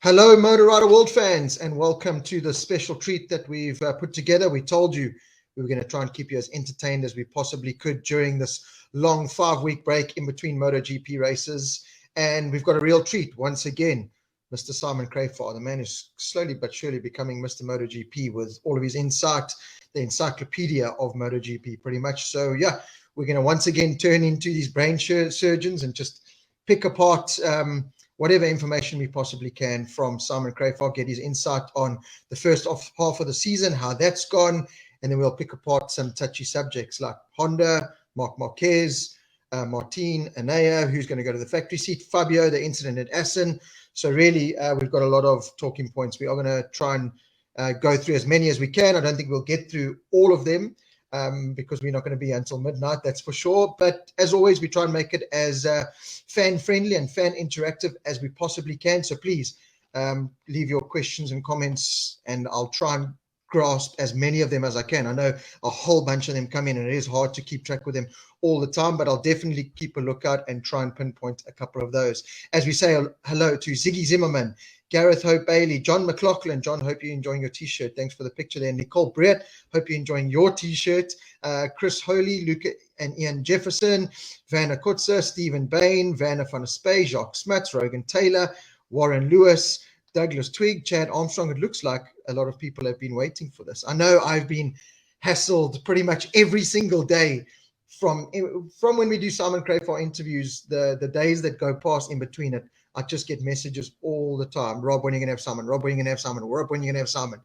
Hello, Motor Rider World fans, and welcome to the special treat that we've put together. We told you we were going to try and keep you as entertained as we possibly could during this long 5-week break in between MotoGP races. And we've got a real treat once again. Mr. Simon Crafar, the man who's slowly but surely becoming Mr. MotoGP with all of his insight, the encyclopedia of MotoGP, pretty much. So, yeah, we're going to once again turn into these brain surgeons and just pick apart whatever information we possibly can from Simon Crafar, get his insight on the first half of the season, how that's gone, and then we'll pick apart some touchy subjects like Honda, Marc Marquez, Martin, Anaya, who's going to go to the factory seat, Fabio, the incident at Assen. So really, we've got a lot of talking points. We are going to try and go through as many as we can. I don't think we'll get through all of them because we're not going to be until midnight, that's for sure. But as always, we try and make it as fan-friendly and fan-interactive as we possibly can. So please leave your questions and comments, and I'll try and grasp as many of them as I can. I know a whole bunch of them come in, and it is hard to keep track with them all the time, but I'll definitely keep a lookout and try and pinpoint a couple of those. As we say hello to Ziggy Zimmerman, Gareth Hope Bailey, John McLaughlin. John, hope you're enjoying your T-shirt. Thanks for the picture there. Nicole Brett, hope you're enjoying your T-shirt. Chris Holy, Luca and Ian Jefferson, Vanna Kutzer, Stephen Bain, Vanna van der Spey, Jacques Smuts, Rogan Taylor, Warren Lewis, Douglas Twig, Chad Armstrong. It looks like a lot of people have been waiting for this. I know I've been hassled pretty much every single day from when we do Simon Crafar interviews, the days that go past in between it. I just get messages all the time. Rob, when are you going to have Simon? Rob, when are you going to have Simon? Rob, when are you going to have Simon?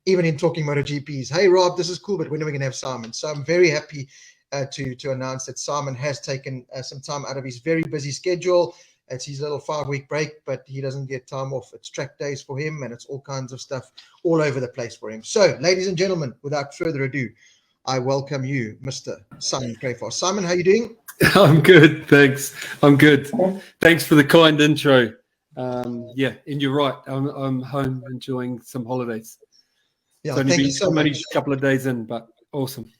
Even in talking MotoGPs. Hey, Rob, this is cool, but when are we going to have Simon? So I'm very happy to announce that Simon has taken some time out of his very busy schedule. It's his little 5-week break, but he doesn't get time off. It's track days for him, and it's all kinds of stuff all over the place for him. So, ladies and gentlemen, without further ado, I welcome you, Mr. Simon Crafar. Simon, how are you doing? I'm good, thanks. I'm good. Thanks for the kind intro. Yeah, and you're right. I'm home enjoying some holidays. Yeah, thank you so much. Only a couple of days in, but awesome.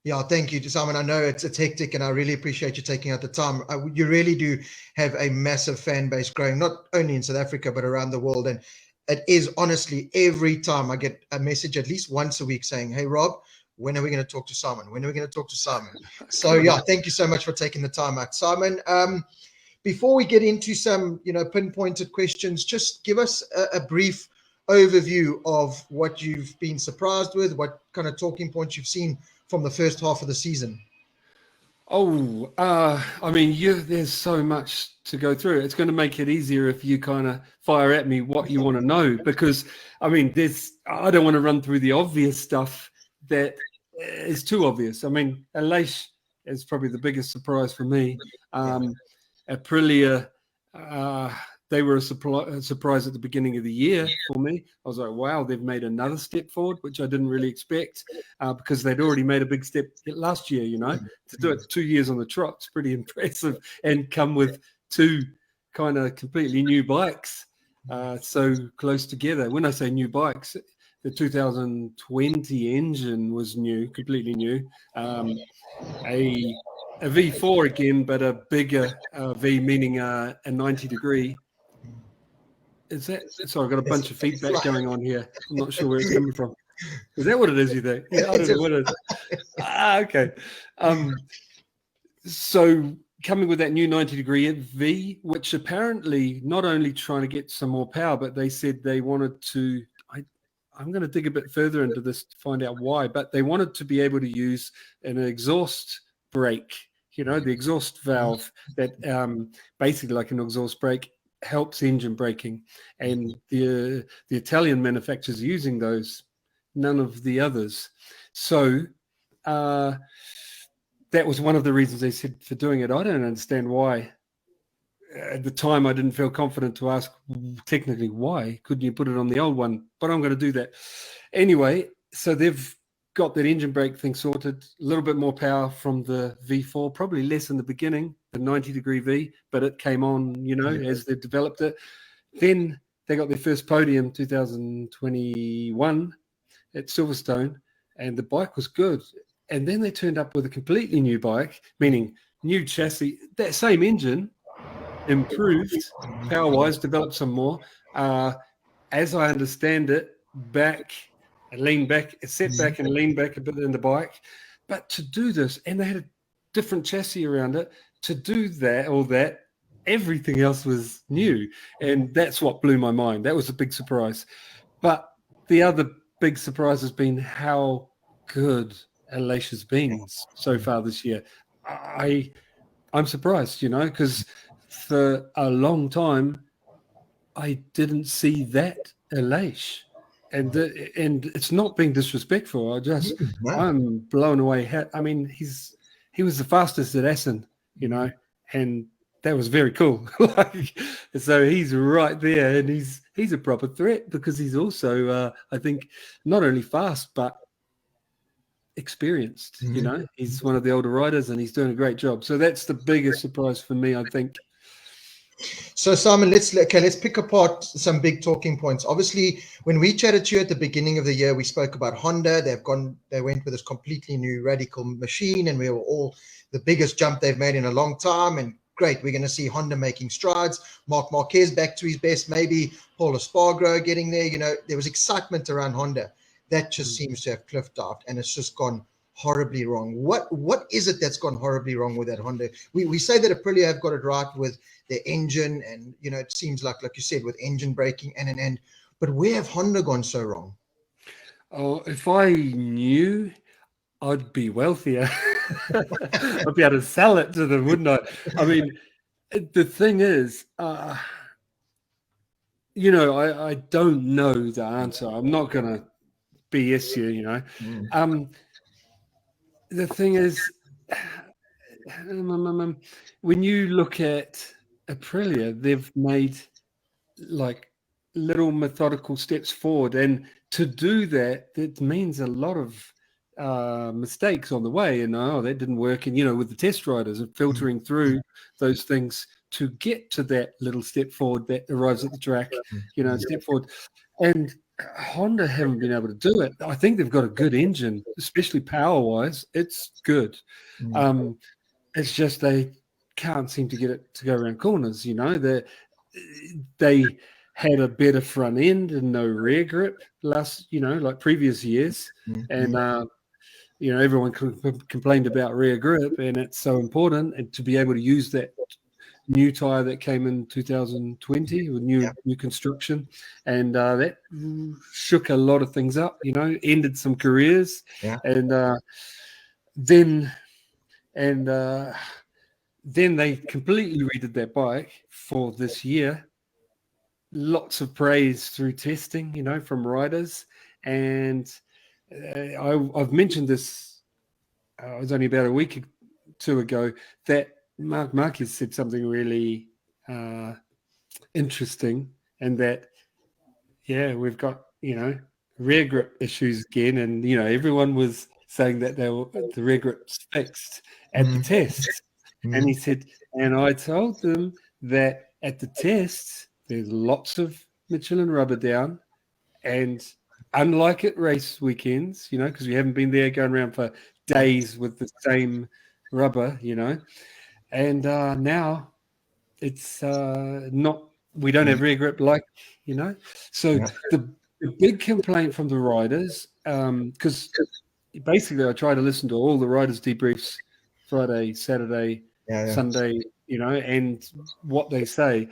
Yeah, thank you, Simon. I know it's hectic, and I really appreciate you taking out the time. You really do have a massive fan base growing, not only in South Africa, but around the world. And it is honestly, every time I get a message at least once a week saying, hey, Rob, when are we going to talk to Simon? When are we going to talk to Simon? So, yeah, thank you so much for taking the time out. Simon, before we get into some, pinpointed questions, just give us a brief overview of what you've been surprised with, what kind of talking points you've seen from the first half of the season. There's so much to go through. It's going to make it easier if you kind of fire at me what you want to know, because, I don't want to run through the obvious stuff that is too obvious. Aleix is probably the biggest surprise for me. Aprilia, they were a surprise at the beginning of the year for me. I was like, wow, they've made another step forward, which I didn't really expect because they'd already made a big step last year, To do it 2 years on the trot, it's pretty impressive, and come with two kind of completely new bikes so close together. When I say new bikes, the 2020 engine was new, completely new. A V4 again, but a bigger V, meaning a 90-degree. Is that? Sorry, I've got a bunch of feedback going on here. I'm not sure where it's coming from. Is that what it is, you think? Yeah, I don't know what it is. Okay. So coming with that new 90-degree V, which apparently not only trying to get some more power, but they said they wanted to, I'm going to dig a bit further into this to find out why, but they wanted to be able to use an exhaust brake, the exhaust valve that basically like an exhaust brake helps engine braking, and the Italian manufacturers are using those, none of the others. So that was one of the reasons they said for doing it. I don't understand why. At the time, I didn't feel confident to ask technically why couldn't you put it on the old one, but I'm going to do that anyway. So they've got that engine brake thing sorted, a little bit more power from the V4, probably less in the beginning, the 90-degree V, but it came on, as they developed it. Then they got their first podium 2021 at Silverstone, and the bike was good. And then they turned up with a completely new bike, meaning new chassis, that same engine, improved power-wise, developed some more, as I understand it, sit back and lean back a bit in the bike. But to do this, and they had a different chassis around it, to do that, everything else was new. And that's what blew my mind. That was a big surprise. But the other big surprise has been how good Aleix has been so far this year. I'm surprised, because for a long time, I didn't see that Aleix. And it's not being disrespectful. I'm blown away. I mean, he was the fastest at Essen, and that was very cool. So he's right there, and he's a proper threat because he's also, I think, not only fast but experienced. He's one of the older riders, and he's doing a great job. So that's the biggest surprise for me, I think. So Simon, let's pick apart some big talking points. Obviously, when we chatted to you at the beginning of the year, we spoke about Honda. They went with this completely new radical machine, and we were all the biggest jump they've made in a long time. And great, we're going to see Honda making strides. Marc Marquez back to his best, maybe Paul Espargaro getting there. There was excitement around Honda. That just seems to have cliffed out, and it's just gone horribly wrong. What is it that's gone horribly wrong with that Honda? We say that Aprilia have got it right with their engine, and it seems like you said, with engine braking and but where have Honda gone so wrong? Oh, if I knew, I'd be wealthier. I'd be able to sell it to them, wouldn't I? I mean, the thing is, I don't know the answer. I'm not going to BS you, the thing is, when you look at Aprilia, they've made like little methodical steps forward, and to do that, it means a lot of mistakes on the way, and that didn't work, and with the test riders and filtering through those things to get to that little step forward that arrives at the track, step forward. And Honda haven't been able to do it. I think they've got a good engine, especially power-wise. It's good. It's just they can't seem to get it to go around corners. They had a better front end and no rear grip last, like previous years, and everyone complained about rear grip, and it's so important, and to be able to use that new tire that came in 2020 with new construction, and that shook a lot of things up, ended some careers, and then they completely redid their bike for this year. Lots of praise through testing, from riders, and I've mentioned this. It was only about a week or two ago that Marc Marquez said something really interesting, and that we've got rear grip issues again, and everyone was saying that the rear grip's fixed at the tests, and he said, and I told them that at the tests there's lots of Michelin rubber down, and unlike at race weekends, because we haven't been there going around for days with the same rubber, and now it's not, we don't have rear grip so the big complaint from the riders, because basically I try to listen to all the riders debriefs Friday, Saturday, Sunday, and what they say,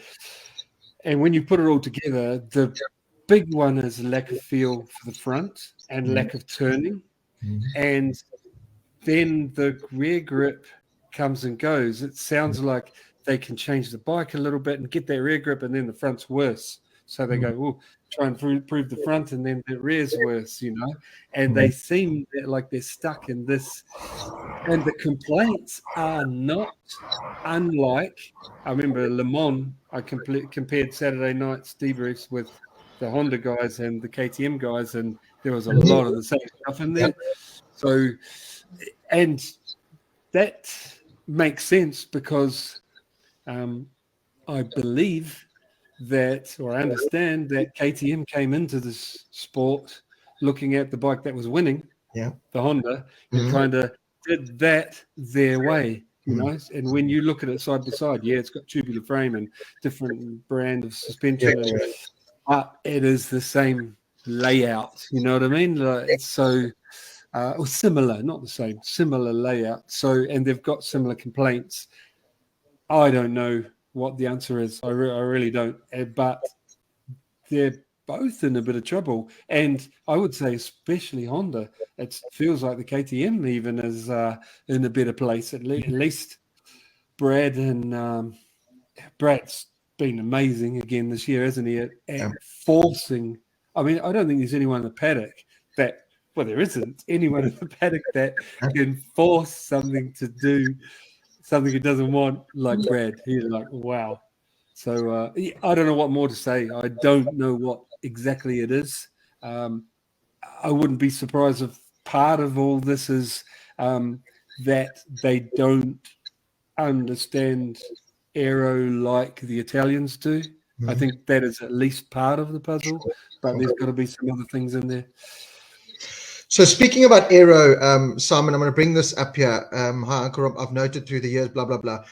and when you put it all together, the big one is lack of feel for the front and lack of turning, and then the rear grip comes and goes. It sounds like they can change the bike a little bit and get that rear grip, and then the front's worse. So they go, try and improve the front, and then the rear's worse, And they seem like they're stuck in this. And the complaints are not unlike, I remember Le Mans, I compared Saturday night's debriefs with the Honda guys and the KTM guys, and there was a lot of the same stuff in there. So, and that makes sense because I believe that, or I understand that KTM came into this sport looking at the bike that was winning, the Honda, and trying to did that their way, And when you look at it side by side, it's got tubular frame and different brand of suspension, but it is the same layout. You know what I mean? Like, it's so or similar, not the same, similar layout. So, and they've got similar complaints. I don't know what the answer is. I really don't. But they're both in a bit of trouble. And I would say, especially Honda, it feels like the KTM even is in a better place. At least Brad and Brad's been amazing again this year, hasn't he? At forcing. I mean, I don't think there's anyone in the paddock that. Well, there isn't anyone in the paddock that can force something to do something he doesn't want, like Brad. He's like, wow. So I don't know what more to say. I don't know what exactly it is. I wouldn't be surprised if part of all this is that they don't understand Aero like the Italians do. Mm-hmm. I think that is at least part of the puzzle, but there's got to be some other things in there. So speaking about Aero, Simon, I'm going to bring this up here. Hi, Uncle Rob, I've noted through the years, blah, blah, blah.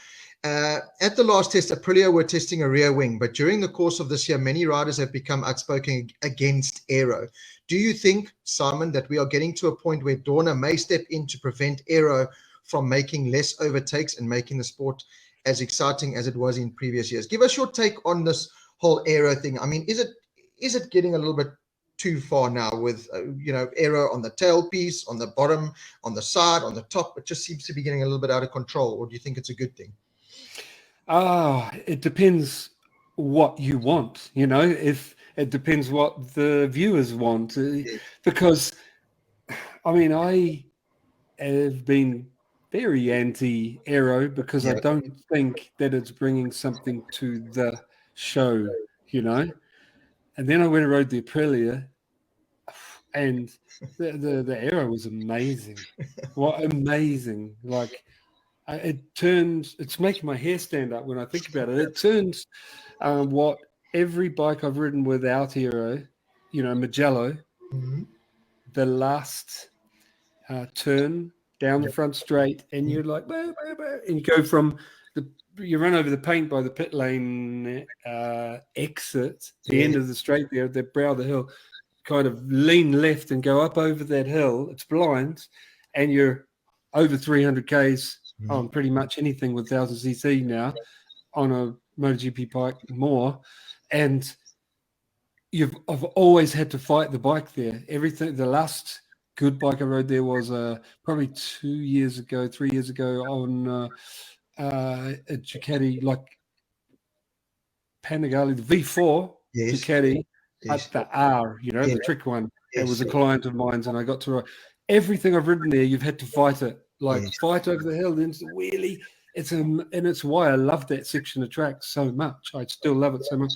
At the last test, Aprilia were testing a rear wing, but during the course of this year, many riders have become outspoken against Aero. Do you think, Simon, that we are getting to a point where Dorna may step in to prevent Aero from making less overtakes and making the sport as exciting as it was in previous years? Give us your take on this whole Aero thing. I mean, is it getting a little bit too far now with, Aero on the tailpiece, on the bottom, on the side, on the top? It just seems to be getting a little bit out of control. Or do you think it's a good thing? It depends what you want, if it depends what the viewers want. Because, I mean, I have been very anti-Aero because I don't think that it's bringing something to the show, And then I went and rode the Aprilia, and the Aero was amazing. What amazing! Like, it's making my hair stand up when I think about it. It turns what every bike I've ridden without Aero, Mugello, mm-hmm. the last turn down the front straight, and you're like, bah, bah, bah, and you go from you run over the paint by the pit lane exit, the end of the straight there, the brow of the hill, kind of lean left and go up over that hill. It's blind, and you're over 300 Ks on pretty much anything with 1000cc now on a MotoGP bike more. And I've always had to fight the bike there. Everything, the last good bike I rode there was probably 3 years ago on a Ducati, like Panigale, the V4 Ducati at the R, the trick one. It was a client of mine's, and I got to ride. Everything I've ridden there, you've had to fight it. Fight over the hill, then it's a wheelie. And it's why I love that section of track so much. I still love it so much.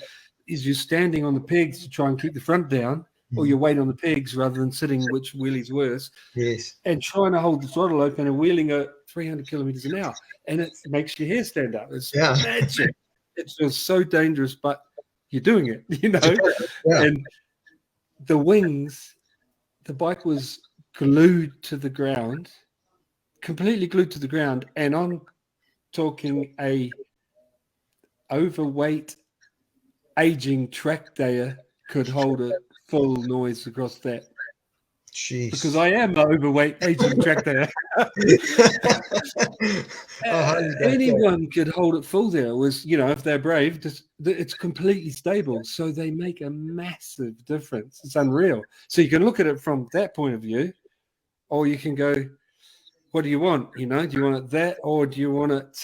Is you're standing on the pegs to try and keep the front down, or you wait on the pegs rather than sitting, which wheelie's worse. Yes. And trying to hold the throttle open and wheeling at 300 kilometers an hour, and it makes your hair stand up. It's magic. It feels so dangerous, but you're doing it, Yeah. And the wings, the bike was glued to the ground. Completely glued to the ground, and I'm talking a overweight, aging track dayer could hold a full noise across that. Jeez. Because I am an overweight, aging track dayer. Anyone could hold it full there. If they're brave, it's completely stable. So they make a massive difference. It's unreal. So you can look at it from that point of view, or you can go, what do you want? Do you want it that, or do you want it?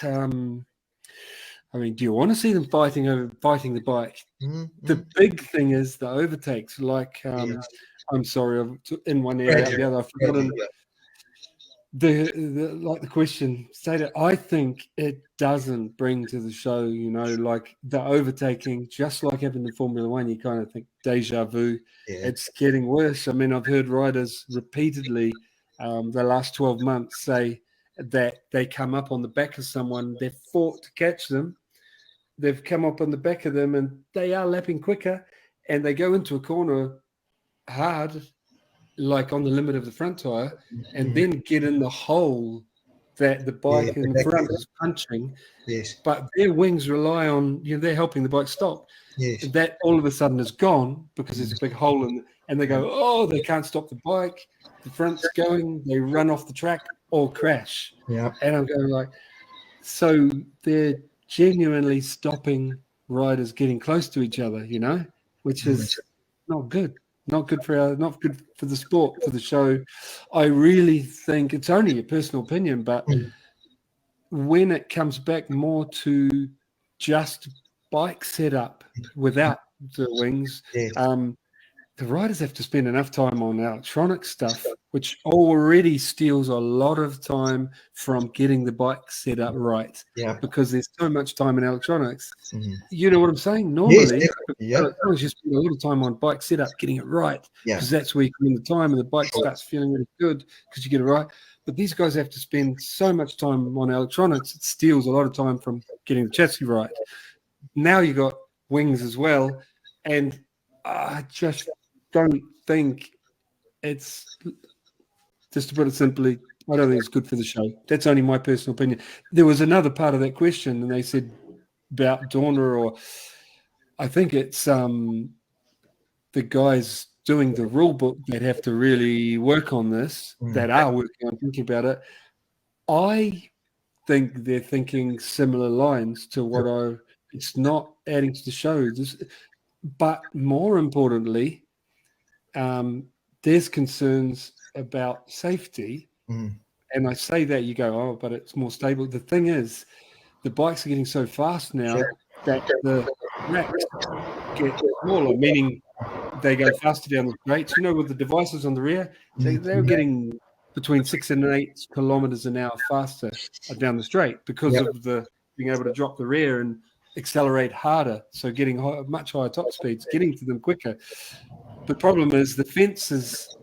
Do you want to see them fighting the bike? Mm-hmm. The big thing is the overtakes. I'm sorry, in one area, out the other. I've forgotten the question stated. I think it doesn't bring to the show. Like the overtaking, just like happened in Formula One. You kind of think deja vu. Yeah. It's getting worse. I've heard riders repeatedly. The last 12 months say that they come up on the back of someone, they've fought to catch them, they've come up on the back of them, and they are lapping quicker, and they go into a corner hard, like on the limit of the front tire, and then get in the hole that the bike in the front is punching, Yes. but their wings rely on, they're helping the bike stop. Yes. That all of a sudden is gone because there's a big hole and they go, oh, they can't stop the bike. The front's going, they run off the track or crash. Yeah. And I'm going like, so they're genuinely stopping riders getting close to each other, which is not good. Not good for the sport, for the show. I really think it's only a personal opinion, but when it comes back more to just bike setup without the wings, the riders have to spend enough time on electronic stuff, which already steals a lot of time from getting the bike set up right. Yeah. Because there's so much time in electronics. Mm-hmm. You know what I'm saying? Normally, you just spend a lot of time on bike setup, getting it right, because that's where you come in the time and the bike starts feeling really good because you get it right. But these guys have to spend so much time on electronics, it steals a lot of time from getting the chassis right. Now you got wings as well, and I just don't think it's, just to put it simply, I don't think it's good for the show. That's only my personal opinion. There was another part of that question, and they said about Dorna, or I think it's the guys doing the rule book that have to really work on this, that are working on thinking about it. I think they're thinking similar lines to what it's not adding to the show. But more importantly, there's concerns about safety. And I say that, you go, oh, but it's more stable. The thing is, the bikes are getting so fast now that the racks get smaller, meaning they go faster down the straights. With the devices on the rear, they're getting between 6 and 8 kilometers an hour faster down the straight because of the being able to drop the rear and accelerate harder. So getting much higher top speeds, getting to them quicker. The problem is the fences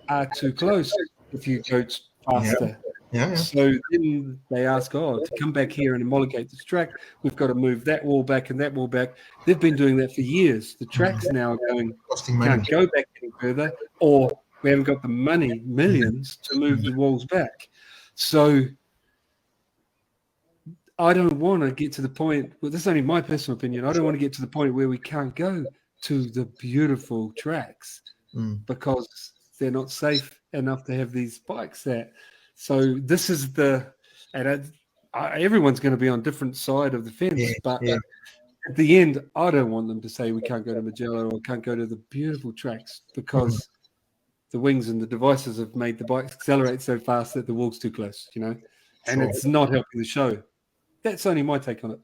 are too close if you go faster. So then they ask, to come back here and homologate this track, we've got to move that wall back and that wall back. They've been doing that for years. The track's now going, can't go back any further, or we haven't got the money, millions, to move the walls back. So I don't want to get to the point, this is only my personal opinion, I don't want to get to the point where we can't go to the beautiful tracks because they're not safe enough to have these bikes there. So this is everyone's going to be on different side of the fence, but at the end, I don't want them to say we can't go to Mugello or can't go to the beautiful tracks because the wings and the devices have made the bikes accelerate so fast that the wall's too close, and it's not helping the show. That's only my take on it.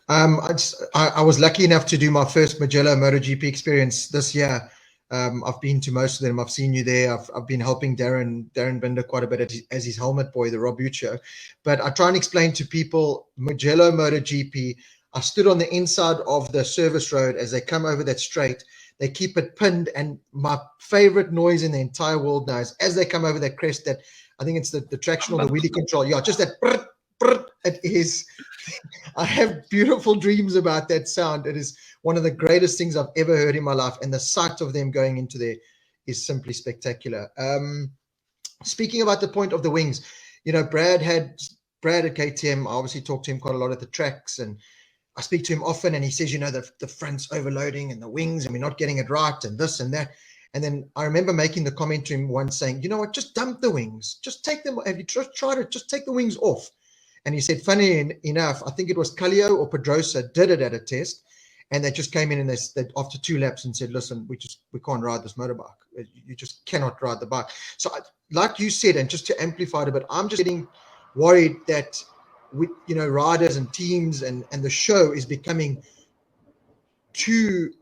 I was lucky enough to do my first Mugello MotoGP experience this year. I've been to most of them. I've seen you there. I've been helping Darryn Binder quite a bit as his helmet boy, the Rob Uccio. But I try and explain to people Mugello MotoGP. I stood on the inside of the service road as they come over that straight. They keep it pinned, and my favorite noise in the entire world now is as they come over that crest. That I think it's the traction or the wheelie control. Yeah, just that. It is. I have beautiful dreams about that sound. It is one of the greatest things I've ever heard in my life, and the sight of them going into there is simply spectacular. Speaking about the point of the wings, Brad at KTM. I obviously talked to him quite a lot at the tracks, and I speak to him often, and he says, the front's overloading and the wings, and we're not getting it right, and this and that. And then I remember making the comment to him once saying, you know what, just dump the wings, just take them. Have you tried it? Just take the wings off. And he said, funny enough, I think it was Kallio or Pedrosa did it at a test, and they just came in and they after 2 laps and said, listen, we can't ride this motorbike. You just cannot ride the bike. So like you said, and just to amplify it a bit, I'm just getting worried that riders and teams and the show is becoming too,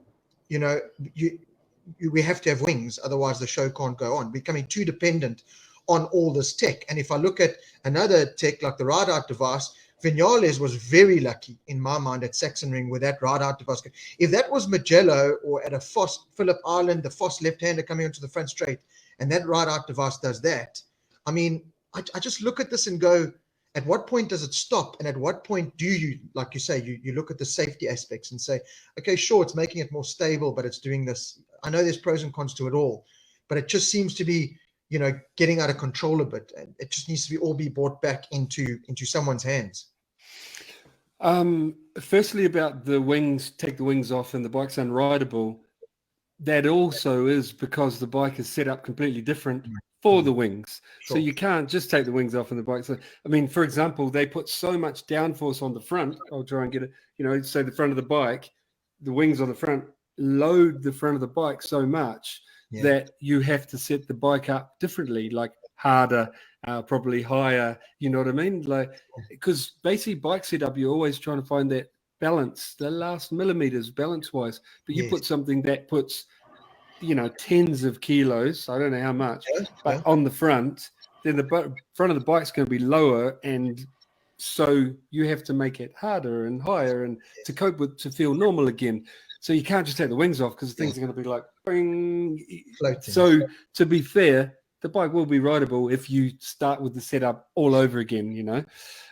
we have to have wings, otherwise the show can't go on. Becoming too dependent on all this tech. And if I look at another tech like the ride-out device, Vinales was very lucky in my mind at Sachsenring with that ride-out device. If that was Mugello or at a Phillip Island, the Foss left-hander coming onto the front straight, and that ride-out device does that, I mean, I just look at this and go, at what point does it stop? And at what point do you, like you say, you look at the safety aspects and say, okay, sure, it's making it more stable, but it's doing this. I know there's pros and cons to it all, but it just seems to be getting out of control a bit. And it just needs to be brought back into someone's hands. Firstly, about the wings, take the wings off and the bike's unrideable. That also is because the bike is set up completely different for the wings. Sure. So you can't just take the wings off and the bike. So, I mean, for example, they put so much downforce on the front. I'll try and get it, say the front of the bike, the wings on the front load the front of the bike so much that you have to set the bike up differently, like harder, probably higher, you know what I mean? Like, because basically bike setup, you're always trying to find that balance, the last millimeters balance wise, but you put something that puts tens of kilos, I don't know how much, but on the front, then the front of the bike's going to be lower, and so you have to make it harder and higher and to cope with, to feel normal again. So you can't just take the wings off because things are going to be like bing. Floating. So to be fair, the bike will be rideable if you start with the setup all over again,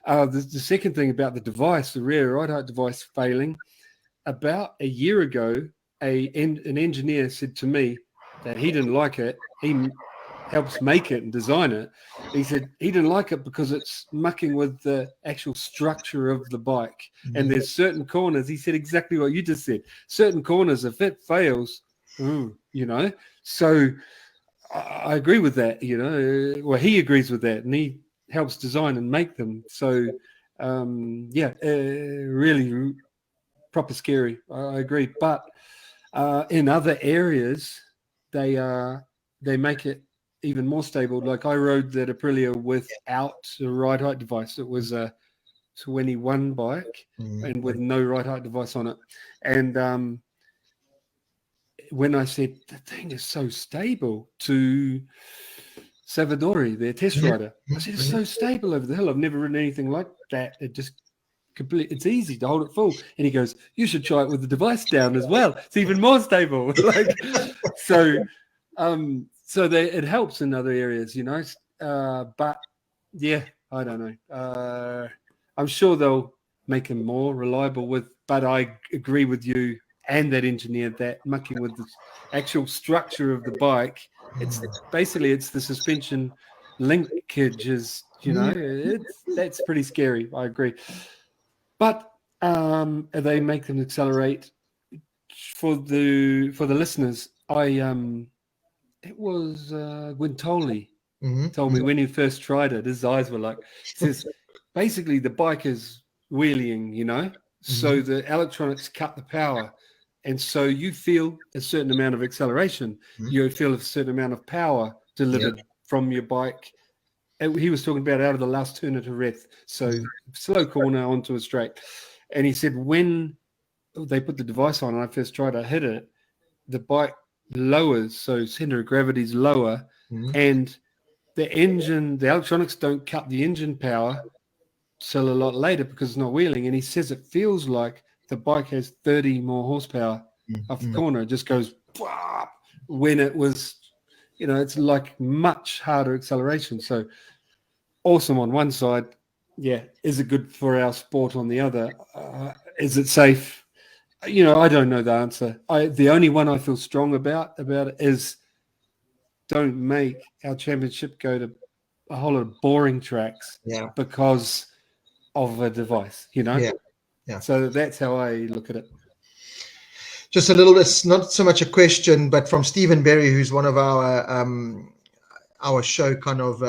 The second thing about the device, the rear ride height device failing, about a year ago, an engineer said to me that he didn't like it. He helps make it and design it. He said he didn't like it because it's mucking with the actual structure of the bike. And there's certain corners, he said exactly what you just said, certain corners, if it fails, so I agree with that, well, he agrees with that, and he helps design and make them. So, really proper scary. I agree. But in other areas, they make it even more stable. Like I rode that Aprilia without a ride height device. It was a 21 bike and with no ride height device on it. And when I said the thing is so stable to Savadori, their test rider, I said it's so stable over the hill. I've never ridden anything like that. It just it's easy to hold it full. And he goes, you should try it with the device down as well. It's even more stable. It helps in other areas, but yeah, I don't know. I'm sure they'll make them more reliable but I agree with you and that engineer that mucking with the actual structure of the bike, it's the suspension linkages, that's pretty scary. I agree. But they make them accelerate. For the listeners, it was Guintoli told me when he first tried it, his eyes were like, says basically the bike is wheeling, so the electronics cut the power. And so you feel a certain amount of acceleration. You feel a certain amount of power delivered from your bike. And he was talking about out of the last turn at Jerez. So slow corner onto a straight. And he said when they put the device on and I first tried to hit it, the bike lowers. So center of gravity is lower. And the electronics don't cut the engine power till a lot later because it's not wheeling. And he says it feels like the bike has 30 more horsepower off the corner. It just goes when it was, it's like much harder acceleration. So awesome on one side. Yeah. Is it good for our sport on the other? Is it safe? I don't know the answer. The only one I feel strong about it is don't make our championship go to a whole lot of boring tracks because of a device, Yeah. So that's how I look at it. Just a little bit, not so much a question, but from Stephen Berry, who's one of our show kind of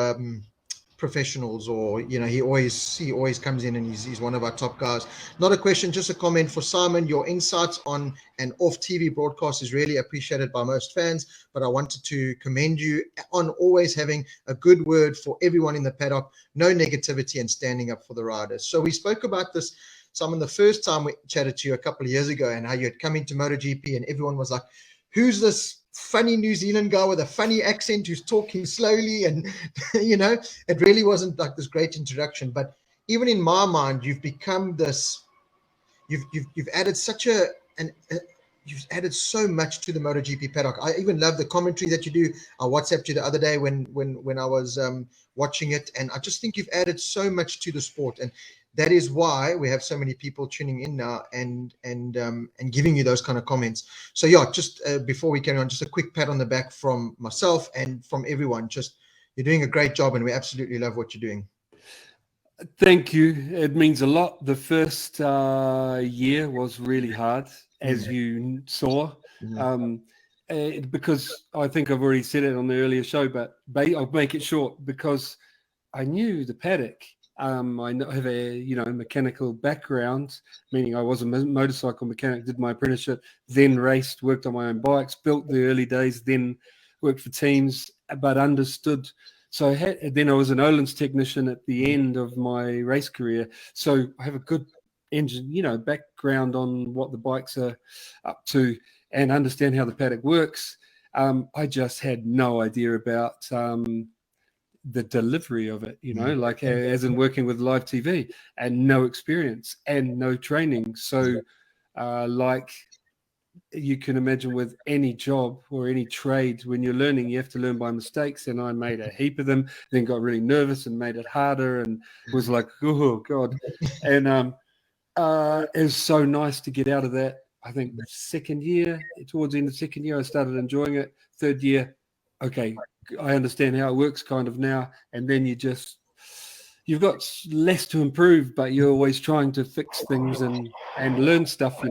professionals, or he always comes in and he's one of our top guys. Not a question, just a comment for Simon. Your insights on an off TV broadcast is really appreciated by most fans, but I wanted to commend you on always having a good word for everyone in the paddock, no negativity, and standing up for the riders. So we spoke about this, Simon, the first time we chatted to you a couple of years ago, and how you had come into MotoGP and everyone was like, who's this funny New Zealand guy with a funny accent who's talking slowly? And it really wasn't like this great introduction. But even in my mind, you've become this, you've added you've added so much to the MotoGP paddock. I even love the commentary that you do. I WhatsApped you the other day when I was watching it, and I just think you've added so much to the sport. And that is why we have so many people tuning in now and giving you those kind of comments. So yeah, just before we carry on, just a quick pat on the back from myself and from everyone. Just you're doing a great job, and we absolutely love what you're doing. Thank you. It means a lot. The first year was really hard, as you saw, because I think I've already said it on the earlier show, but I'll make it short because I knew the paddock. I have a mechanical background, meaning I was a motorcycle mechanic, did my apprenticeship, then raced, worked on my own bikes, built the early days, then worked for teams, but understood. So then I was an Öhlins technician at the end of my race career. So I have a good engine, background on what the bikes are up to and understand how the paddock works. I just had no idea about the delivery of it, like as in working with live TV, and no experience and no training. So like you can imagine with any job or any trade, when you're learning, you have to learn by mistakes. And I made a heap of them, then got really nervous and made it harder and was like, oh God. And it was so nice to get out of that. I think second year, towards the end of the second year, I started enjoying it. Third year, okay, I understand how it works kind of now. And then you've got less to improve, but you're always trying to fix things and learn stuff,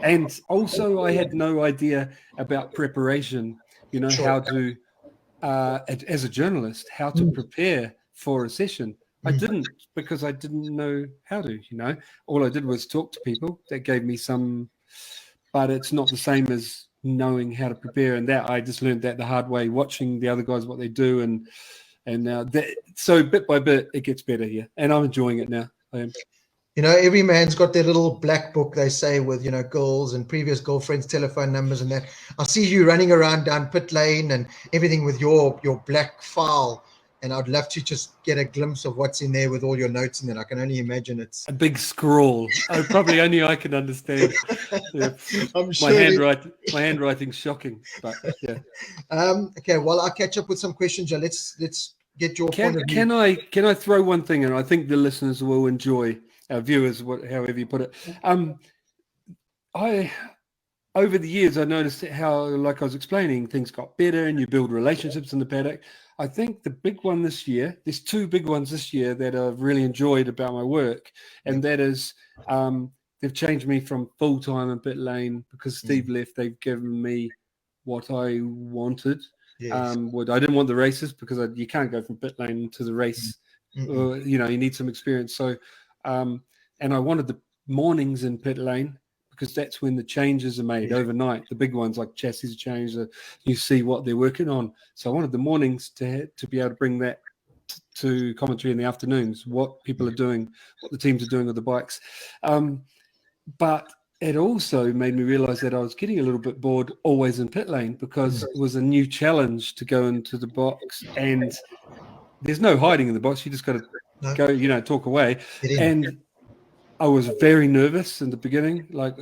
And also I had no idea about preparation, how to, as a journalist, how to prepare for a session. I didn't, because I didn't know how to, All I did was talk to people. That gave me some, but it's not the same as knowing how to prepare. And that I just learned that the hard way, watching the other guys, what they do. And so bit by bit, it gets better here. And I'm enjoying it now. I am. Every man's got their little black book, they say, with, girls and previous girlfriends' telephone numbers and that. I see you running around down pit lane and everything with your black file. And I'd love to just get a glimpse of what's in there with all your notes in there. I can only imagine it's a big scroll. Probably only I can understand. Yeah. I'm sure my handwriting's shocking, but yeah. Okay, well, I'll catch up with some questions. Let's get your point of view. Can I throw one thing in? I think the listeners will enjoy, our viewers, however you put it. Over the years, I noticed how, like I was explaining, things got better and you build relationships in the paddock. I think the big one this year, there's two big ones this year that I've really enjoyed about my work. And that is, they've changed me from full-time in pit lane because Steve left. They've given me what I wanted. Yes. I didn't want the races because you can't go from pit lane to the race. You need some experience. So, and I wanted the mornings in pit lane, because that's when the changes are made overnight. The big ones like chassis change, you see what they're working on. So I wanted the mornings to be able to bring that to commentary in the afternoons, what people are doing, what the teams are doing with the bikes. But it also made me realize that I was getting a little bit bored always in pit lane, because it was a new challenge to go into the box, and there's no hiding in the box. You just got to go, talk away. And I was very nervous in the beginning, like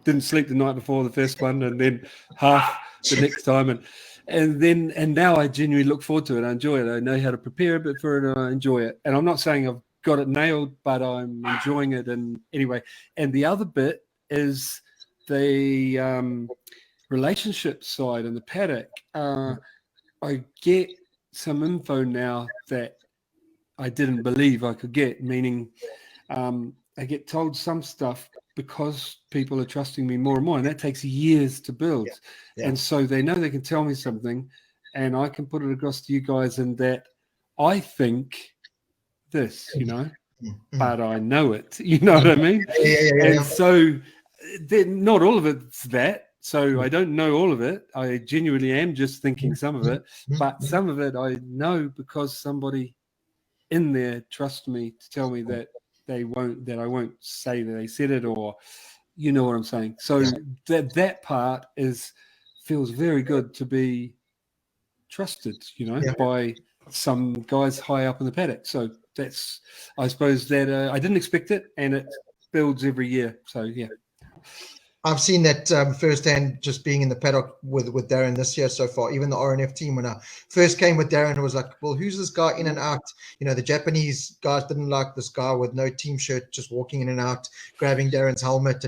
didn't sleep the night before the first one, and then half the next time, and now I genuinely look forward to it. I enjoy it. I know how to prepare a bit for it, and I enjoy it. And I'm not saying I've got it nailed, but I'm enjoying it. And anyway, and the other bit is the relationship side in the paddock. I get some info now that I didn't believe I could get, meaning I get told some stuff because people are trusting me more and more, and that takes years to build. And so they know they can tell me something, and I can put it across to you guys, and that I think this, but I know it. You know what I mean? And so not all of it's that. So I don't know all of it. I genuinely am just thinking some of it, but some of it I know because somebody in there trusts me to tell me that I won't say that they said it, or you know what I'm saying. So that part feels very good to be trusted, by some guys high up in the paddock. So that's, I suppose that I didn't expect it, and it builds every year. So yeah. I've seen that firsthand, just being in the paddock with Darryn this year so far. Even the RNF team, when I first came with Darryn, it was like, well, who's this guy in and out? The Japanese guys didn't like this guy with no team shirt, just walking in and out, grabbing Darren's helmet.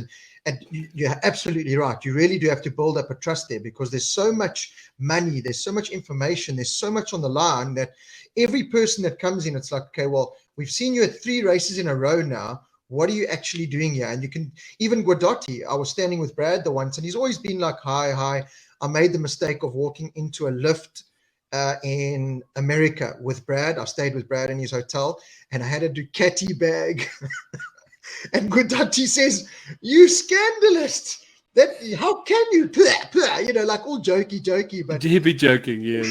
And you're absolutely right. You really do have to build up a trust there, because there's so much money, there's so much information, there's so much on the line that every person that comes in, it's like, okay, well, we've seen you at 3 races in a row now. What are you actually doing here? And you can, even Guidotti, I was standing with Brad the once, and he's always been like, hi. I made the mistake of walking into a lift in America with Brad. I stayed with Brad in his hotel, and I had a Ducati bag. And Guidotti says, "You scandalist! How can you?" Like all jokey. But he'd be joking, yeah.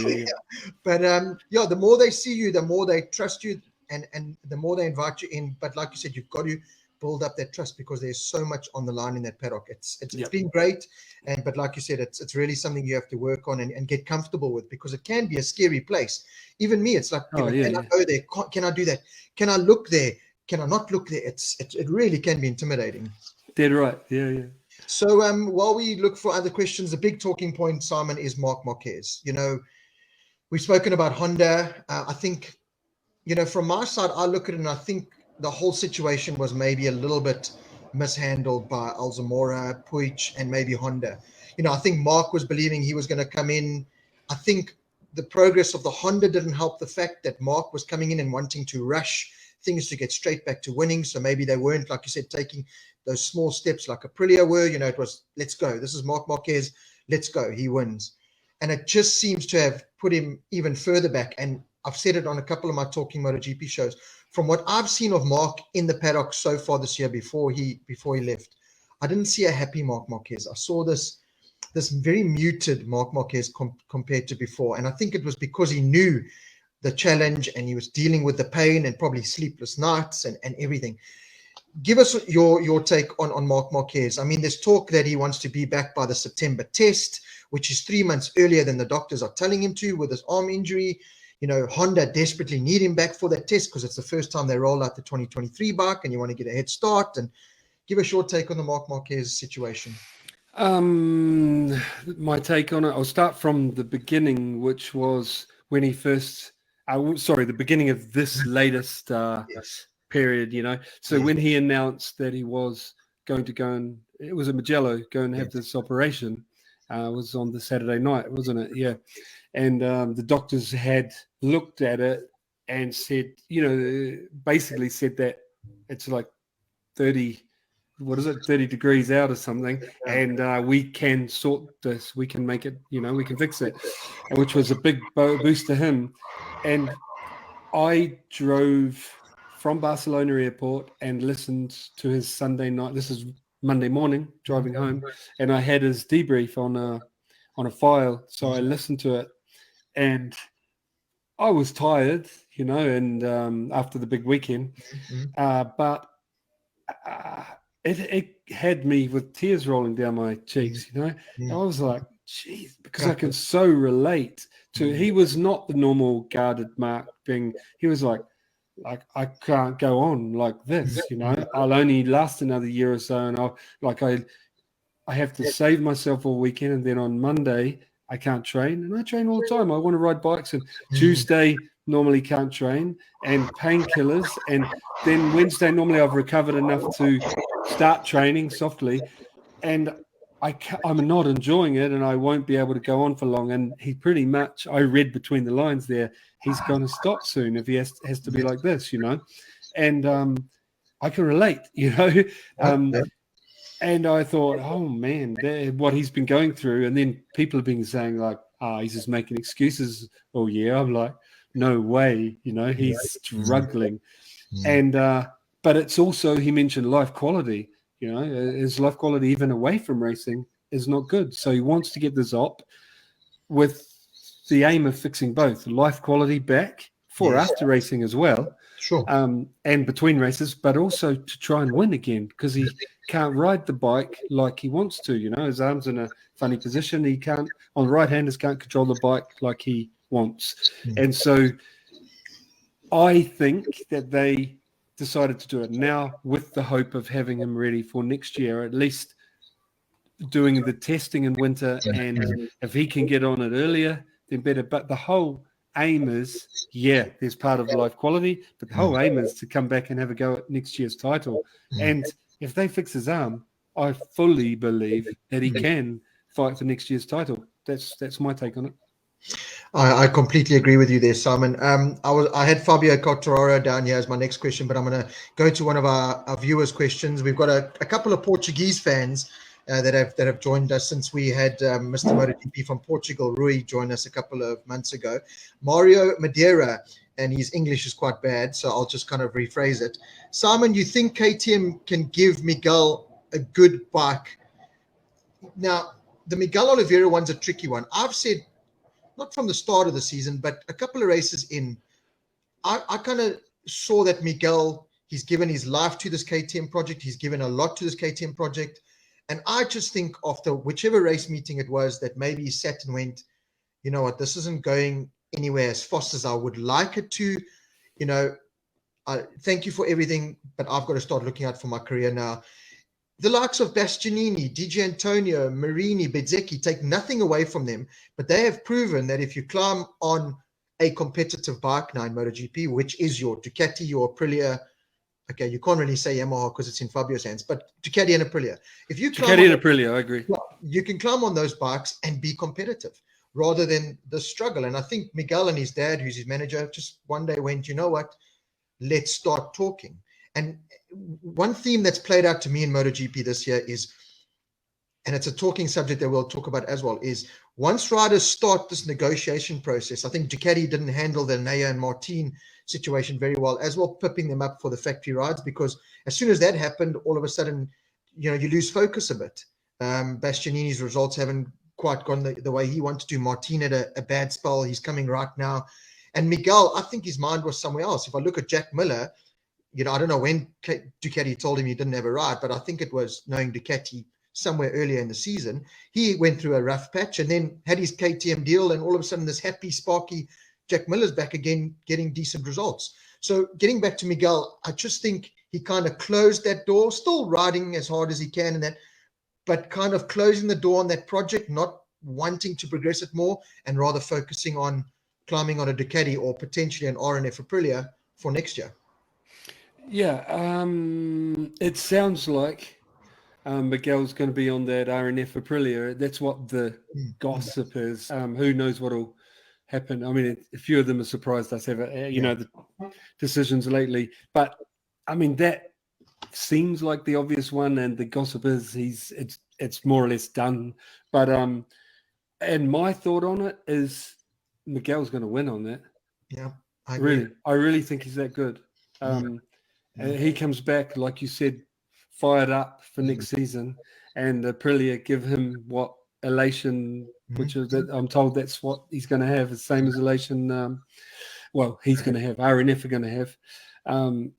But the more they see you, the more they trust you, and the more they invite you in. But like you said, you've got to build up that trust, because there's so much on the line in that paddock. It's been great, but like you said, it's really something you have to work on and get comfortable with, because it can be a scary place. Even me, it's like, can I go there? Can I do that? Can I look there? Can I not look there? It really can be intimidating. Dead right. Yeah. So while we look for other questions, the big talking point, Simon, is Marc Marquez. We've spoken about Honda. I think, from my side, I look at it and I think the whole situation was maybe a little bit mishandled by Alzamora, Puig, and maybe Honda. I think Marc was believing he was going to come in. I think the progress of the Honda didn't help the fact that Marc was coming in and wanting to rush things to get straight back to winning. So maybe they weren't, like you said, taking those small steps like Aprilia were. It was, let's go. This is Marc Marquez. Let's go. He wins. And it just seems to have put him even further back. And I've said it on a couple of my Talking MotoGP shows. From what I've seen of Marc in the paddock so far this year, before he left, I didn't see a happy Marc Marquez. I saw this very muted Marc Marquez compared to before. And I think it was because he knew the challenge, and he was dealing with the pain and probably sleepless nights and everything. Give us your take on Marc Marquez. I mean, there's talk that he wants to be back by the September test, which is 3 months earlier than the doctors are telling him to, with his arm injury. Honda desperately need him back for that test, because it's the first time they roll out the 2023 bike, and you want to get a head start. And give us your take on the Marc Marquez situation. My take on it, I'll start from the beginning, which was when he first... the beginning of this latest period, So when he announced that he was going to go and, it was a Mugello, go and have this operation, it was on the Saturday night, wasn't it? Yeah. And the doctors had looked at it and said, basically said that it's like 30 degrees out or something, and we can sort this, we can make it, we can fix it, which was a big boost to him. And I drove from Barcelona airport and listened to his Sunday night. This is Monday morning, driving home, and I had his debrief on a file. So I listened to it, and I was tired, and after the big weekend, but it had me with tears rolling down my cheeks. I was like, geez, because I can so relate to. He was not the normal guarded Marc being. He was like I can't go on like this. I'll only last another year or so, and I have to save myself all weekend, and then on Monday I can't train, and I train all the time. I want to ride bikes, and Tuesday normally can't train, and painkillers, and then Wednesday normally I've recovered enough to start training softly, and I'm not enjoying it, and I won't be able to go on for long. And he pretty much, I read between the lines there, he's going to stop soon if he has to be like this, and I can relate, and I thought, oh man, what he's been going through. And then people have been saying like, he's just making excuses all year. I'm like, no way, he's struggling. And but it's also, he mentioned life quality. His life quality, even away from racing, is not good. So he wants to get this op with the aim of fixing both life quality back for after racing as well. Sure. And between races, but also to try and win again, because he can't ride the bike like he wants to. His arm's in a funny position. He can't, on right-handers, can't control the bike like he wants. And so I think that they decided to do it now with the hope of having him ready for next year, at least doing the testing in winter, and if he can get on it earlier, then better. But the whole aim is, there's part of life quality, but the whole aim is to come back and have a go at next year's title. And if they fix his arm, I fully believe that he can fight for next year's title. That's my take on it. I completely agree with you there, Simon. I had Fabio Quartararo down here as my next question, but I'm going to go to one of our viewers' questions. We've got a couple of Portuguese fans that have joined us since we had Mr. MotoGP from Portugal, Rui, join us a couple of months ago. Mario Madeira, and his English is quite bad, so I'll just kind of rephrase it. Simon, you think KTM can give Miguel a good bike? Now, the Miguel Oliveira one's a tricky one. I've said, not from the start of the season, but a couple of races in, I kind of saw that Miguel, he's given his life to this KTM project. He's given a lot to this KTM project. And I just think after whichever race meeting it was, that maybe he sat and went, you know what, this isn't going anywhere as fast as I would like it to. You know, thank you for everything, but I've got to start looking out for my career now. The likes of Bastianini, Di Giannantonio, Marini, Bezzecchi, take nothing away from them, but they have proven that if you climb on a competitive bike now in MotoGP, which is your Ducati, your Aprilia, okay, you can't really say Yamaha because it's in Fabio's hands, but Ducati and Aprilia. If you climb Ducati and Aprilia, I agree. You can climb on those bikes and be competitive rather than the struggle. And I think Miguel and his dad, who's his manager, just one day went, you know what, let's start talking. And one theme that's played out to me in MotoGP this year is, and it's a talking subject that we'll talk about as well, is once riders start this negotiation process, I think Ducati didn't handle the Naya and Martin situation very well, as well, pipping them up for the factory rides, because as soon as that happened, all of a sudden, you know, you lose focus a bit. Bastianini's results haven't quite gone the way he wanted to. Martin had a bad spell. He's coming right now. And Miguel, I think his mind was somewhere else. If I look at Jack Miller, you know, I don't know when Ducati told him he didn't have a ride, but I think it was knowing Ducati somewhere earlier in the season. He went through a rough patch and then had his KTM deal, and all of a sudden this happy, sparky Jack Miller's back again, getting decent results. So getting back to Miguel, I just think he kind of closed that door, still riding as hard as he can in that, but kind of closing the door on that project, not wanting to progress it more and rather focusing on climbing on a Ducati or potentially an RNF Aprilia for next year. Yeah, it sounds like Miguel's going to be on that RNF Aprilia. That's what the gossip is. Who knows what will happen? I mean, a few of them are surprised us have, the decisions lately. But, I mean, that seems like the obvious one, and the gossip is it's more or less done. But, and my thought on it is Miguel's going to win on that. Yeah, I agree. I really think he's that good. He comes back, like you said, fired up for next season, and Aprilia give him what elation, which is that I'm told that's what he's going to have, the same as elation. He's going to have, RNF are going to have.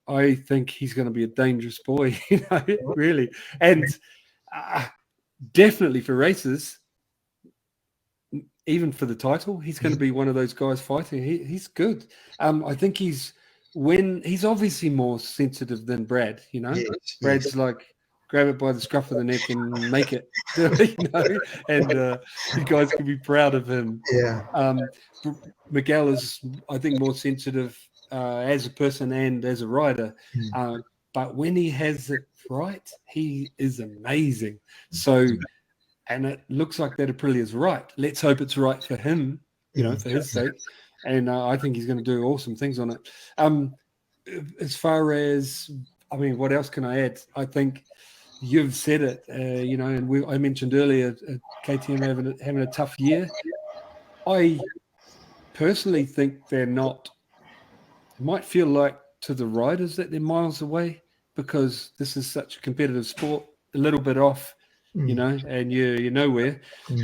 I think he's going to be a dangerous boy, really, and definitely for races. Even for the title, he's going to be one of those guys fighting. He's good. I think he's obviously more sensitive than Brad, Brad's like grab it by the scruff of the neck and make it, and you guys can be proud of him. Miguel is, I think, more sensitive as a person and as a rider, but when he has it right, he is amazing. So, and it looks like that Aprilia is right. Let's hope it's right for him, for his sake. And I think he's going to do awesome things on it. As far as, I mean, what else can I add? I think you've said it, and I mentioned earlier, KTM having a tough year. I personally think they're not, it might feel like to the riders that they're miles away, because this is such a competitive sport, a little bit off, and you're nowhere.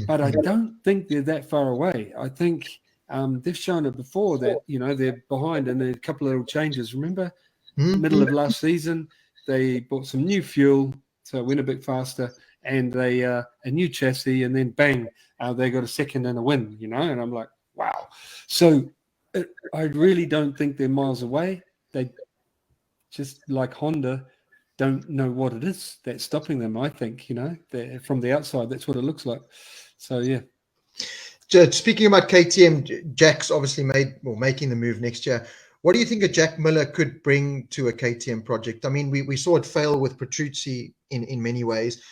But I don't think they're that far away. I think they've shown it before that, they're behind and a couple of little changes. Remember, middle of last season, they bought some new fuel, so it went a bit faster, and they a new chassis, and then bang, they got a second and a win, and I'm like, wow. So I really don't think they're miles away. They just, like Honda, don't know what it is that's stopping them. I think, from the outside, that's what it looks like. So, yeah. Speaking about KTM, Jack's obviously making the move next year. What do you think a Jack Miller could bring to a KTM project? I mean, we saw it fail with Petrucci in many ways.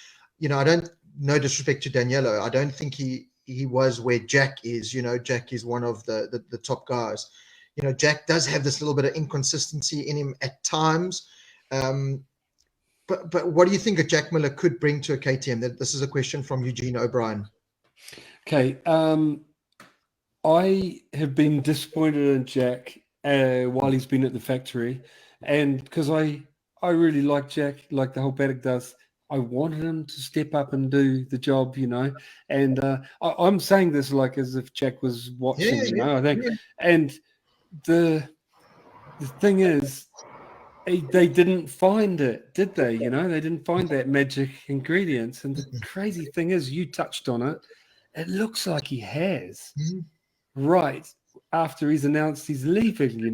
I don't, no disrespect to Daniello, I don't think he was where Jack is. Jack is one of the top guys. Jack does have this little bit of inconsistency in him at times. But what do you think a Jack Miller could bring to a KTM? This is a question from Eugene O'Brien. Okay. I have been disappointed in Jack while he's been at the factory. And because I really like Jack, like the whole Paddock does, I wanted him to step up and do the job, And I'm saying this like as if Jack was watching, I think. Yeah. And the thing is, they didn't find it, did they? They didn't find that magic ingredients. And the crazy thing is, you touched on it. It looks like he has. Right after he's announced he's leaving,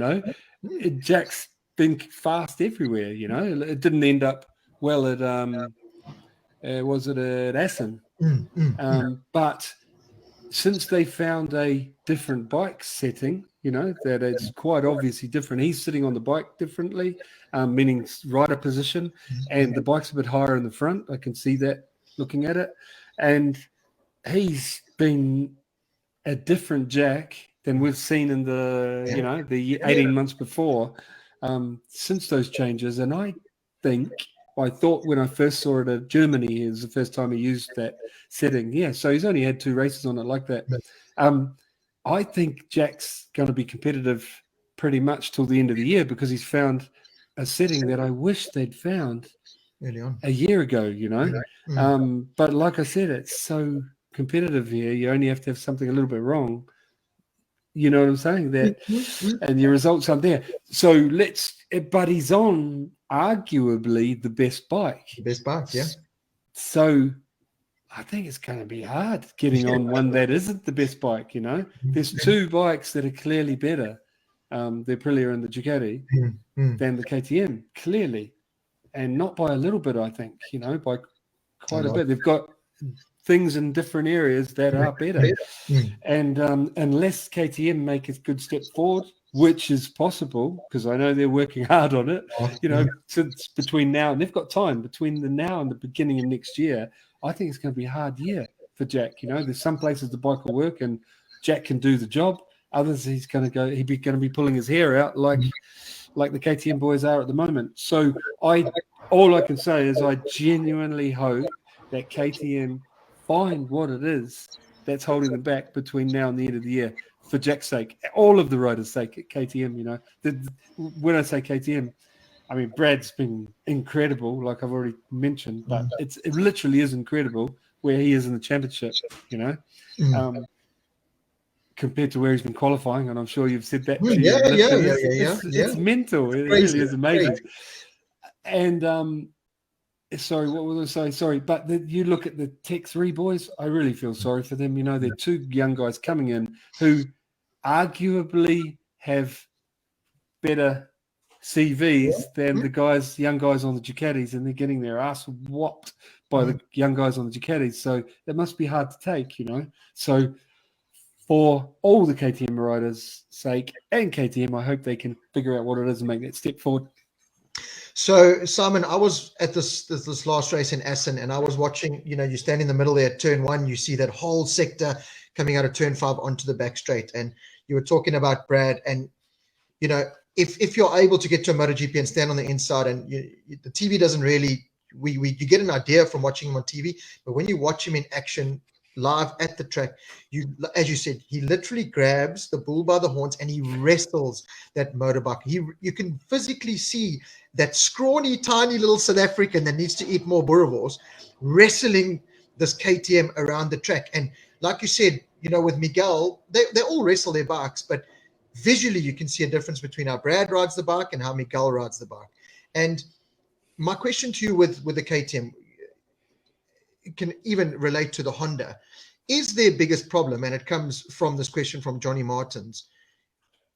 Jack's been fast everywhere, It didn't end up well at was it at Assen? But since they found a different bike setting, that it's quite obviously different. He's sitting on the bike differently, meaning rider position, and the bike's a bit higher in the front. I can see that looking at it. And he's been a different Jack than we've seen in the 18 months before, since those changes. And I thought when I first saw it at Germany, it was the first time he used that setting. Yeah, so he's only had 2 races on it like that. I think Jack's going to be competitive pretty much till the end of the year because he's found a setting that I wish they'd found early on a year ago, But like I said, it's so competitive here. You only have to have something a little bit wrong. You know what I'm saying? And your results aren't there. So but he's on arguably the best bike. The best bike, yeah. So I think it's going to be hard getting on one that isn't the best bike, There's 2 bikes that are clearly better. The Aprilia and the Ducati than the KTM, clearly. And not by a little bit, I think, by quite a bit. They've got things in different areas that are better. And unless KTM make a good step forward, which is possible, because I know they're working hard on it, since between now, and they've got time between the now and the beginning of next year, I think it's going to be a hard year for Jack. There's some places the bike will work and Jack can do the job. Others he's going to be pulling his hair out like the KTM boys are at the moment. So all I can say is I genuinely hope that KTM find what it is that's holding them back between now and the end of the year for Jack's sake, all of the riders' sake at KTM. When I say KTM, I mean Brad's been incredible, like I've already mentioned, but it literally is incredible where he is in the championship, compared to where he's been qualifying, and I'm sure you've said that. It's mental. It really is amazing. And sorry, what was I saying? Sorry, but you look at the Tech 3 boys, I really feel sorry for them. They're 2 young guys coming in who arguably have better CVs than the young guys on the Ducatis, and they're getting their ass whopped by the young guys on the Ducatis. So it must be hard to take, So for all the KTM riders' sake and KTM, I hope they can figure out what it is and make that step forward. So, Simon, I was at this last race in Assen, and I was watching, you stand in the middle there at turn 1, you see that whole sector coming out of turn 5 onto the back straight. And you were talking about Brad, and, if you're able to get to a MotoGP and stand on the inside, and the TV doesn't really, you get an idea from watching him on TV, but when you watch him in action live at the track, as you said, he literally grabs the bull by the horns and he wrestles that motorbike. You can physically see that scrawny, tiny little South African that needs to eat more boerewors wrestling this KTM around the track. And like you said, with Miguel, they all wrestle their bikes, but visually you can see a difference between how Brad rides the bike and how Miguel rides the bike. And my question to you with the KTM, it can even relate to the Honda, is their biggest problem, and it comes from this question from Johnny Martins,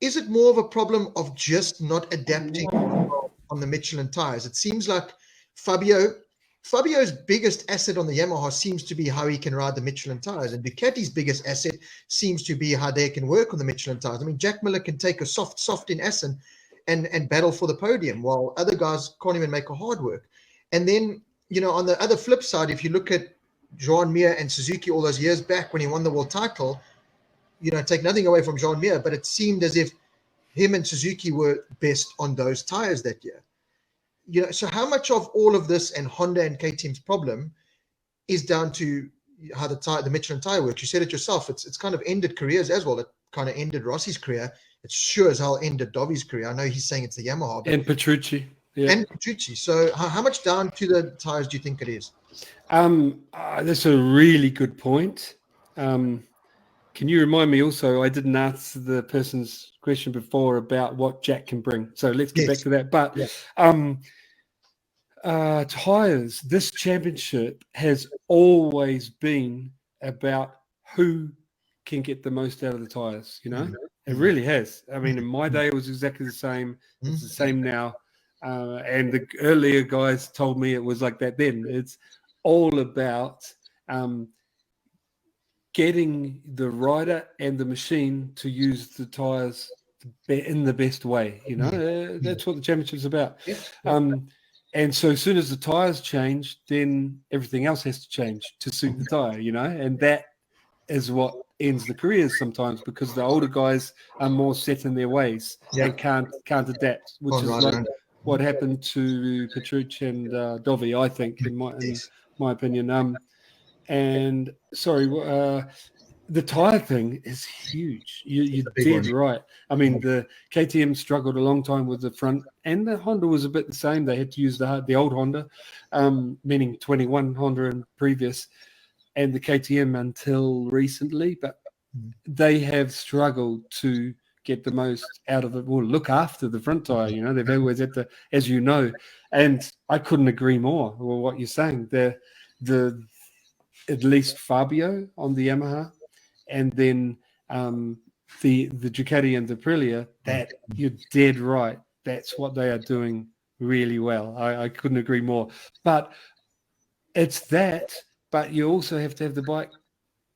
is it more of a problem of just not adapting on the Michelin tires? It seems like Fabio's biggest asset on the Yamaha seems to be how he can ride the Michelin tires, and Ducati's biggest asset seems to be how they can work on the Michelin tires. I mean, Jack Miller can take a soft in Assen and battle for the podium, while other guys can't even make a hard work. And then, on the other flip side, if you look at Joan Mir and Suzuki all those years back when he won the world title, take nothing away from Joan Mir, but it seemed as if him and Suzuki were best on those tires that year. So how much of all of this and Honda and KTM's problem is down to how the Michelin tire works? You said it yourself. It's kind of ended careers as well. It kind of ended Rossi's career. It sure as hell ended Dovi's career. I know he's saying it's the Yamaha. And Petrucci. Yeah. And Petrucci. So how much down to the tires do you think it is? That's a really good point. Can you remind me also, I didn't answer the person's question before about what Jack can bring. So let's get back to that. But tires, this championship has always been about who can get the most out of the tires, It really has. I mean, in my day, it was exactly the same. It's the same now. And the earlier guys told me it was like that then. It's all about getting the rider and the machine to use the tires in the best way. That's what the championship's about. And so as soon as the tires change, then everything else has to change to suit the tire, and that is what ends the careers sometimes, because the older guys are more set in their ways and can't adapt, which is like what happened to Petrucci and Dovi, I think, in my opinion. And sorry, the tire thing is huge. You're dead right. I mean, the KTM struggled a long time with the front, and the Honda was a bit the same. They had to use the old Honda, meaning 21 Honda and previous, and the KTM until recently. But they have struggled to get the most out of it. Well, look after the front tire. They've always had to, as you know, and I couldn't agree more with what you're saying. The at least Fabio on the Yamaha, and then the Ducati and the Aprilia, that you're dead right. That's what they are doing really well. I couldn't agree more. But it's that, but you also have to have the bike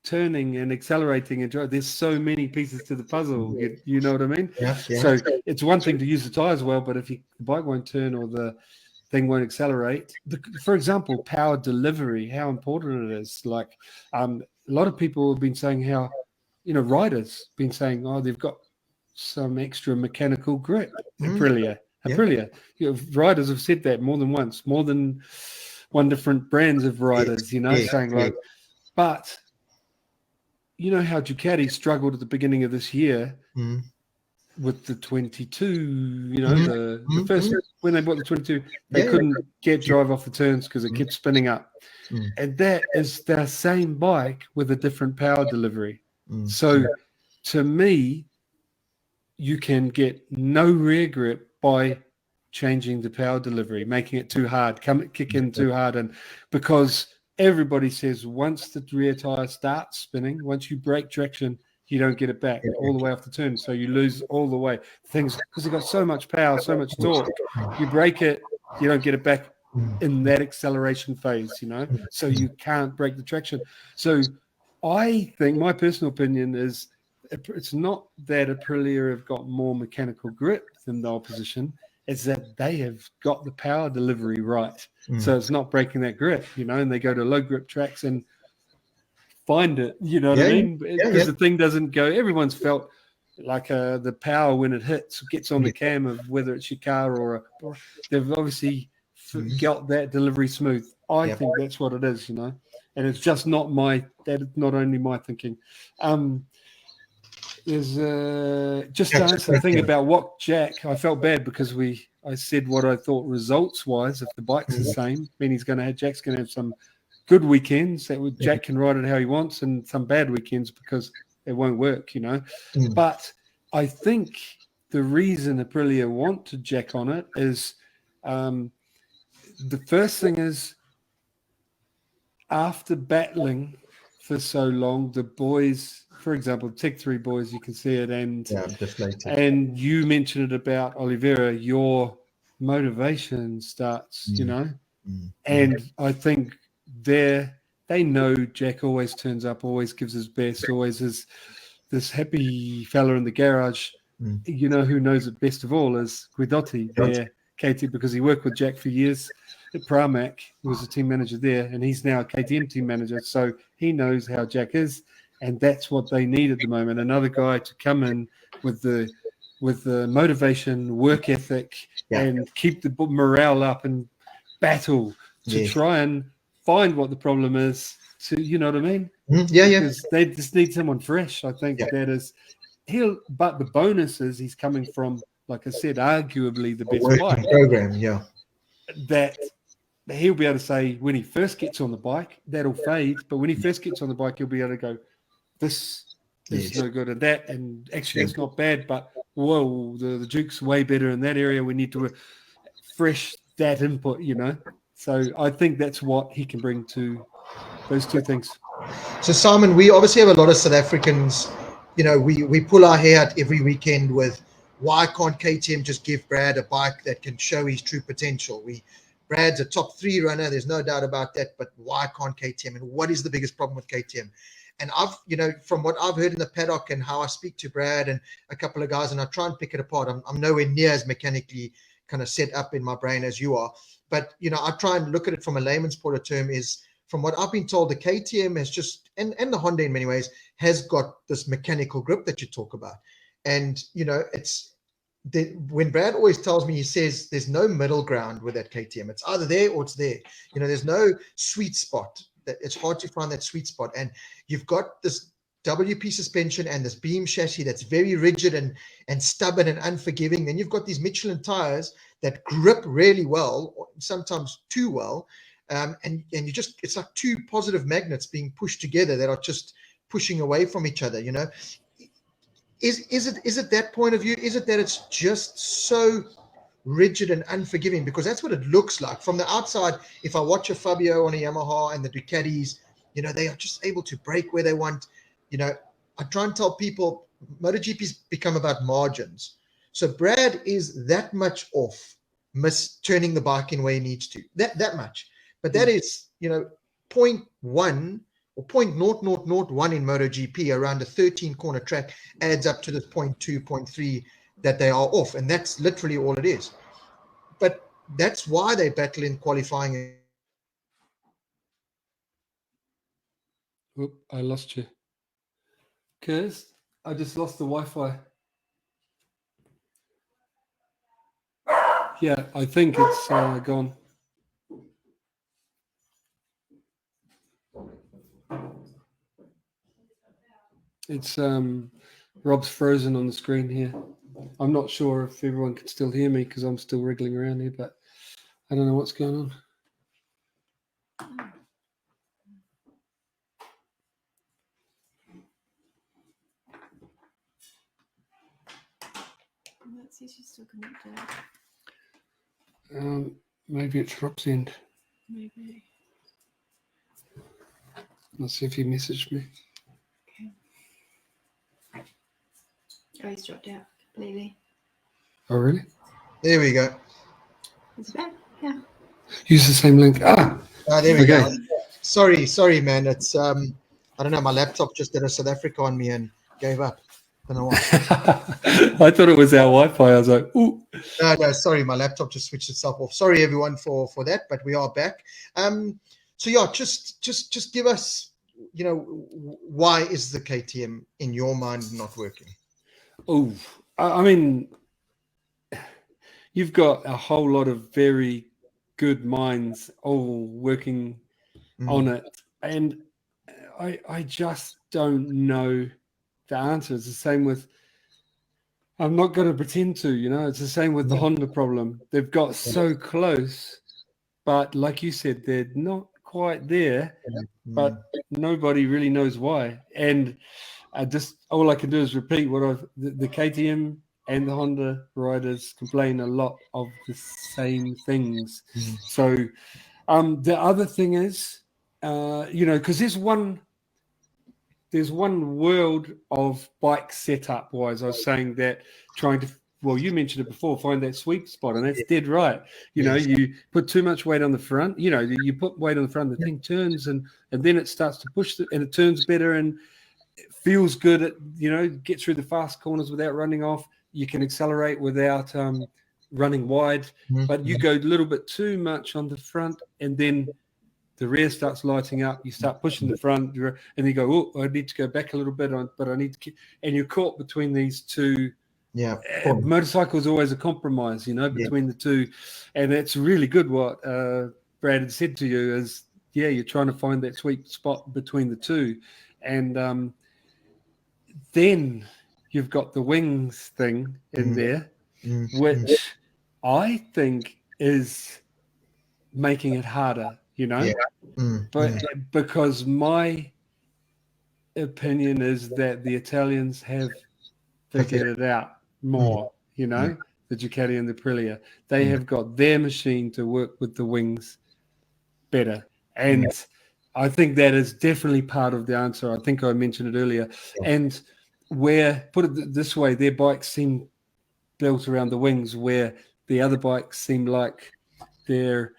turning and accelerating and drive. There's so many pieces to the puzzle. You know what I mean? Yeah. So it's one thing to use the tires well, but if the bike won't turn or the thing won't accelerate. For example, power delivery, how important it is. Like a lot of people have been saying how, riders been saying, they've got some extra mechanical grip. Aprilia. Riders have said that more than once, more than one different brands of riders, saying like, but you know how Ducati struggled at the beginning of this year with the 22, the first, when they bought the 22, they couldn't get drive off the turns because it kept spinning up. And that is the same bike with a different power delivery. So to me, you can get no rear grip by changing the power delivery, making it too hard, kick in too hard. And because everybody says once the rear tire starts spinning, once you break traction, you don't get it back all the way off the turn. So you lose all the way. Things, because they've got so much power, so much torque, you break it, you don't get it back in that acceleration phase, so you can't break the traction. So I think my personal opinion is it's not that Aprilia have got more mechanical grip than the opposition, it's that they have got the power delivery right. So it's not breaking that grip, and they go to low grip tracks and find it, what I mean? Because the thing doesn't go, everyone's felt like the power when it hits, gets on the cam of whether it's your car or they've obviously got that delivery smooth. I think that's what it is, and it's just not only my thinking. There's just to answer the thing about what Jack, I felt bad because I said what I thought results wise, if the bike's the same, then Jack's going to have some good weekends that Jack can ride it how he wants, and some bad weekends because it won't work, But I think the reason Aprilia want to Jack on it is the first thing is after battling for so long, the boys, for example, Tech 3 boys, you can see it, and you mentioned it about Oliveira, your motivation starts, And I think they know Jack always turns up, always gives his best, always is this happy fella in the garage. You know who knows it best of all is Guidotti, their KTM, because he worked with Jack for years at Pramac. He was a team manager there, and he's now a KTM team manager. So he knows how Jack is, and that's what they need at the moment. Another guy to come in with the motivation, work ethic, and keep the morale up and battle to try and find what the problem is. You know what I mean? Because they just need someone fresh. I think that is but the bonus is he's coming from, like I said, arguably the best bike program. That he'll be able to say when he first gets on the bike, that'll fade. But when he first gets on the bike, he'll be able to go, this is no good at that. And actually, it's not bad, but whoa, the Duke's way better in that area. We need to fresh that input, So I think that's what he can bring to those two things. So Simon, we obviously have a lot of South Africans. We pull our hair out every weekend with why can't KTM just give Brad a bike that can show his true potential? Brad's a top 3 runner. There's no doubt about that. But why can't KTM? And what is the biggest problem with KTM? And from what I've heard in the paddock and how I speak to Brad and a couple of guys, and I try and pick it apart. I'm nowhere near as mechanically kind of set up in my brain as you are. But, I try and look at it from a layman's point of term is, from what I've been told, the KTM has just, and the Honda in many ways, has got this mechanical grip that you talk about. And, when Brad always tells me, he says, there's no middle ground with that KTM. It's either there or it's there. There's no sweet spot. It's hard to find that sweet spot. And you've got this WP suspension and this beam chassis that's very rigid and stubborn and unforgiving. Then you've got these Michelin tires that grip really well, or sometimes too well. And it's like two positive magnets being pushed together that are just pushing away from each other. Is it that point of view? Is it that it's just so rigid and unforgiving? Because that's what it looks like from the outside. If I watch a Fabio on a Yamaha and the Ducatis, they are just able to brake where they want. I try and tell people MotoGP's become about margins. So Brad is that much off turning the bike in where he needs to. That much. But that is, 0.1 or 0.0001 in MotoGP around a 13 corner track adds up to this 0.2, 0.3 that they are off. And that's literally all it is. But that's why they battle in qualifying. Oop, I lost you. Because I just lost the Wi-Fi. Yeah, I think it's gone. It's Rob's frozen on the screen here. I'm not sure if everyone can still hear me because I'm still wriggling around here, but I don't know what's going on. Let's see if she's still connected. Maybe it's Rob's end. Maybe. Let's see if he messaged me. Okay. Oh, he's dropped out completely. Oh, really? There we go. Is it back? Yeah. Use the same link. There we go. Sorry, man. It's I don't know. My laptop just did a South Africa on me and gave up. Don't know why. I thought it was our Wi-Fi. I was like, ooh. No, sorry. My laptop just switched itself off. Sorry, everyone, for that, but we are back. So yeah, just give us, why is the KTM in your mind not working? Oh, I mean, you've got a whole lot of very good minds all working on it, and I just don't know the answer. It's the same with, I'm not going to pretend to, it's the same with the Honda problem. They've got so close, but like you said, they're not quite there, but nobody really knows why. And all I can do is repeat what the KTM and the Honda riders complain a lot of the same things. So the other thing is, because there's one world of bike setup wise. I was saying that trying to well, you mentioned it before, find that sweet spot, and that's dead right. You know, you put too much weight on the front, you know, you put weight on the front, the thing turns, and then it starts to push, and it turns better, and it feels good. It, you know, get through the fast corners without running off. You can accelerate without running wide, but you go a little bit too much on the front, and then the rear starts lighting up. You start pushing the front, and you go, oh, I need to go back a little bit, but I need to keep, and you're caught between these two. Yeah, motorcycle is always a compromise, you know, between the two, and it's really good what Brad had said to you is, you're trying to find that sweet spot between the two, and then you've got the wings thing in there, which I think is making it harder, you know, but because my opinion is that the Italians have figured it out more, you know, the Ducati and the Aprilia. They have got their machine to work with the wings better. And I think that is definitely part of the answer. I think I mentioned it earlier. And where, put it this way, their bikes seem built around the wings, where the other bikes seem like they're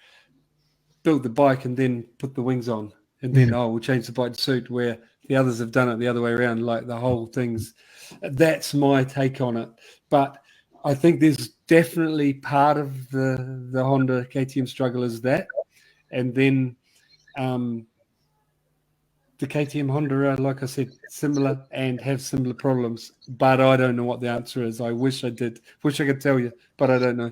built the bike and then put the wings on. And then, we'll change the bike to suit, where the others have done it the other way around, like the whole thing's. That's my take on it. But I think there's definitely part of the Honda KTM struggle is that. And then the KTM Honda are, like I said, similar and have similar problems. But I don't know what the answer is. I wish I did. Wish I could tell you, but I don't know.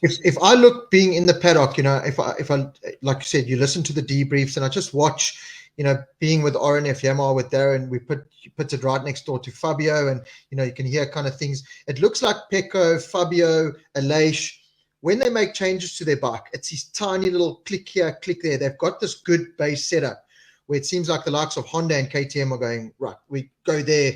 If I look being in the paddock, you know, if I like you said, you listen to the debriefs, and I just watch, you know, being with RNF Yamaha with Darryn, he puts it right next door to Fabio, and you know, you can hear kind of things. It looks like Pecco, Fabio, Aleix, when they make changes to their bike, it's these tiny little click here, click there. They've got this good base setup where it seems like the likes of Honda and KTM are going, right, we go there,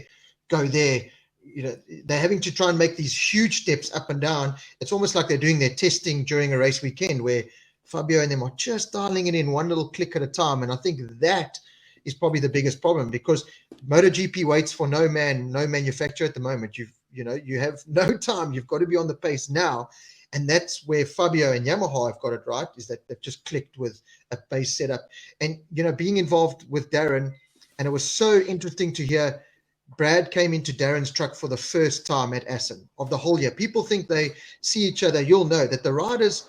go there. You know, they're having to try and make these huge steps up and down. It's almost like they're doing their testing during a race weekend, where Fabio and them are just dialing it in one little click at a time. And I think that is probably the biggest problem, because MotoGP waits for no manufacturer at the moment. You have no time. You've got to be on the pace now. And that's where Fabio and Yamaha have got it right, is that they've just clicked with a base setup. And, you know, being involved with Darryn, and it was so interesting to hear Brad came into Darren's truck for the first time at Assen of the whole year. People think they see each other. You'll know that the riders,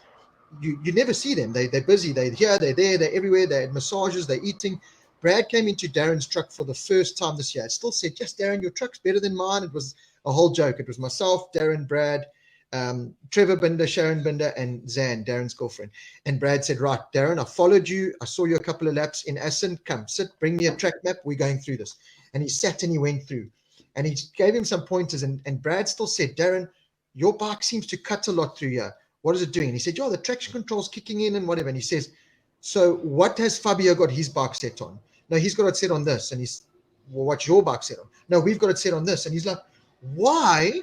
you never see them. They're busy. They're here, they're there, they're everywhere. They're at massages, they're eating. Brad came into Darren's truck for the first time this year. It still said, "Just Darryn, your truck's better than mine." It was a whole joke. It was myself, Darryn, Brad, Trevor Binder, Sharon Binder, and Zan, Darren's girlfriend. And Brad said, "Right, Darryn, I followed you. I saw you a couple of laps in Assen. Come, sit, bring me a track map. We're going through this." And he sat and he went through. And he gave him some pointers. And Brad still said, "Darryn, your bike seems to cut a lot through here. What is it doing?" And he said, "The traction control's kicking in and whatever." And he says, "So what has Fabio got his bike set on?" "No, he's got it set on this." And he's, "Well, what's your bike set on?" "No, we've got it set on this." And he's like, "Why?"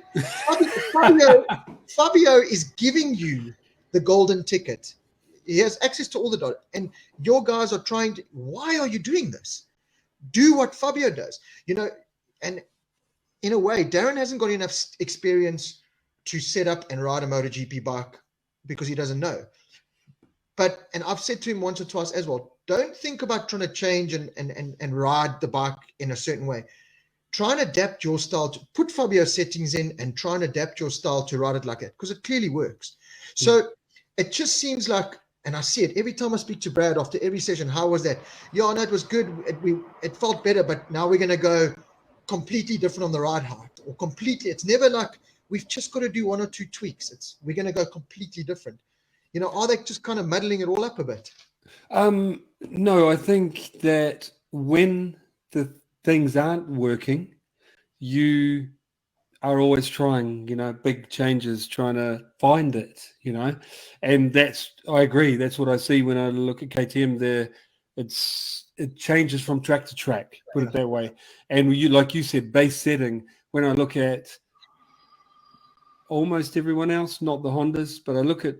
Fabio is giving you the golden ticket. He has access to all the data. And your guys are trying to, why are you doing this? Do what Fabio does. You know, and in a way, Darryn hasn't got enough experience to set up and ride a MotoGP bike because he doesn't know. But, and I've said to him once or twice as well, don't think about trying to change and ride the bike in a certain way. Try and adapt your style to put Fabio settings in and try and adapt your style to ride it like that, because it clearly works. So it just seems like, and I see it every time I speak to Brad after every session. "How was that?" "Yeah, no, it was good. It felt better, but now we're going to go completely different on the ride height," or completely. It's never like we've just got to do one or two tweaks. We're going to go completely different. You know, are they just kind of muddling it all up a bit? No, I think that when the things aren't working, you are always trying, you know, big changes, trying to find it, you know, and I agree. That's what I see when I look at KTM there. It changes from track to track, put it that way. And like you said, base setting, when I look at almost everyone else, not the Hondas, but I look at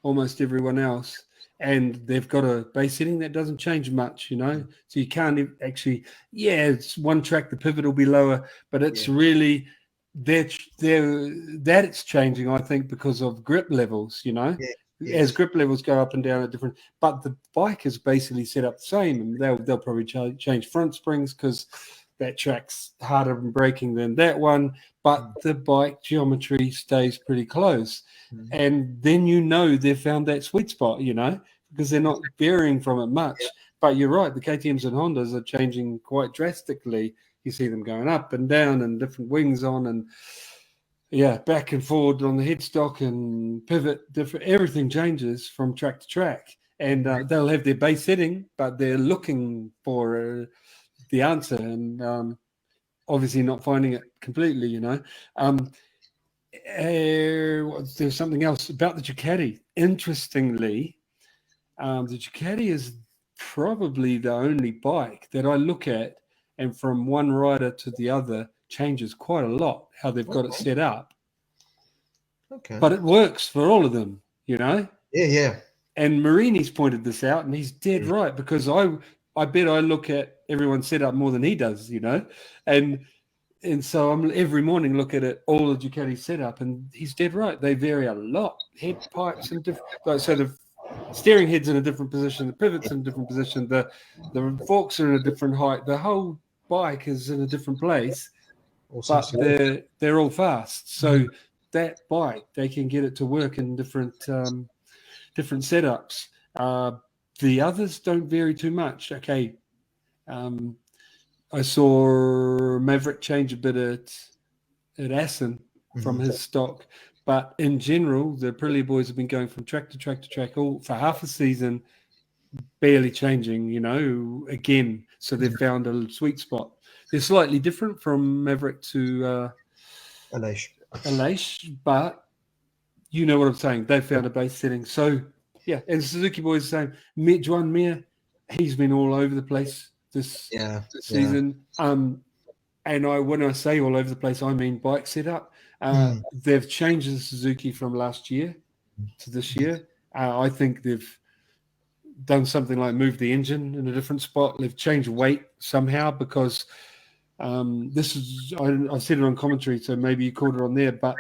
almost everyone else, and they've got a base setting that doesn't change much, you know. So you can't actually, it's one track, the pivot will be lower, but it's really that it's changing, I think, because of grip levels, as grip levels go up and down at different, but the bike is basically set up the same, and they'll probably change front springs because that track's harder in braking than that one, but the bike geometry stays pretty close. And then they've found that sweet spot, because they're not varying from it much. But you're right, the KTMs and Hondas are changing quite drastically. You see them going up and down and different wings on and back and forward on the headstock and pivot. Everything changes from track to track. And they'll have their base setting, but they're looking for the answer and obviously not finding it completely, There's something else about the Ducati. Interestingly, the Ducati is probably the only bike that I look at and from one rider to the other changes quite a lot how they've got it set up. Okay. But it works for all of them, Yeah. And Marini's pointed this out, and he's dead right, because I bet I look at everyone's set up more than he does, and so I'm every morning look at it, all the Ducati setup, and he's dead right. They vary a lot. Head pipes and different, so the steering head's in a different position, the pivot's in a different position, the forks are in a different height, the whole bike is in a different place, but they're all fast. So that bike, they can get it to work in different setups. The others don't vary too much. Okay. I saw Maverick change a bit at Assen from his stock, but in general, the Aprilia boys have been going from track to track to track all for half a season, barely changing, again. So they've found a sweet spot. They're slightly different from Maverick to Aleix, but you know what I'm saying. They've found a base setting. So, yeah, and Suzuki boys are saying, Joan Mir, he's been all over the place this season. And when I say all over the place, I mean bike setup. They've changed the Suzuki from last year to this year. I think they've done something like move the engine in a different spot. They've changed weight somehow because this is, I said it on commentary, so maybe you caught it on there. But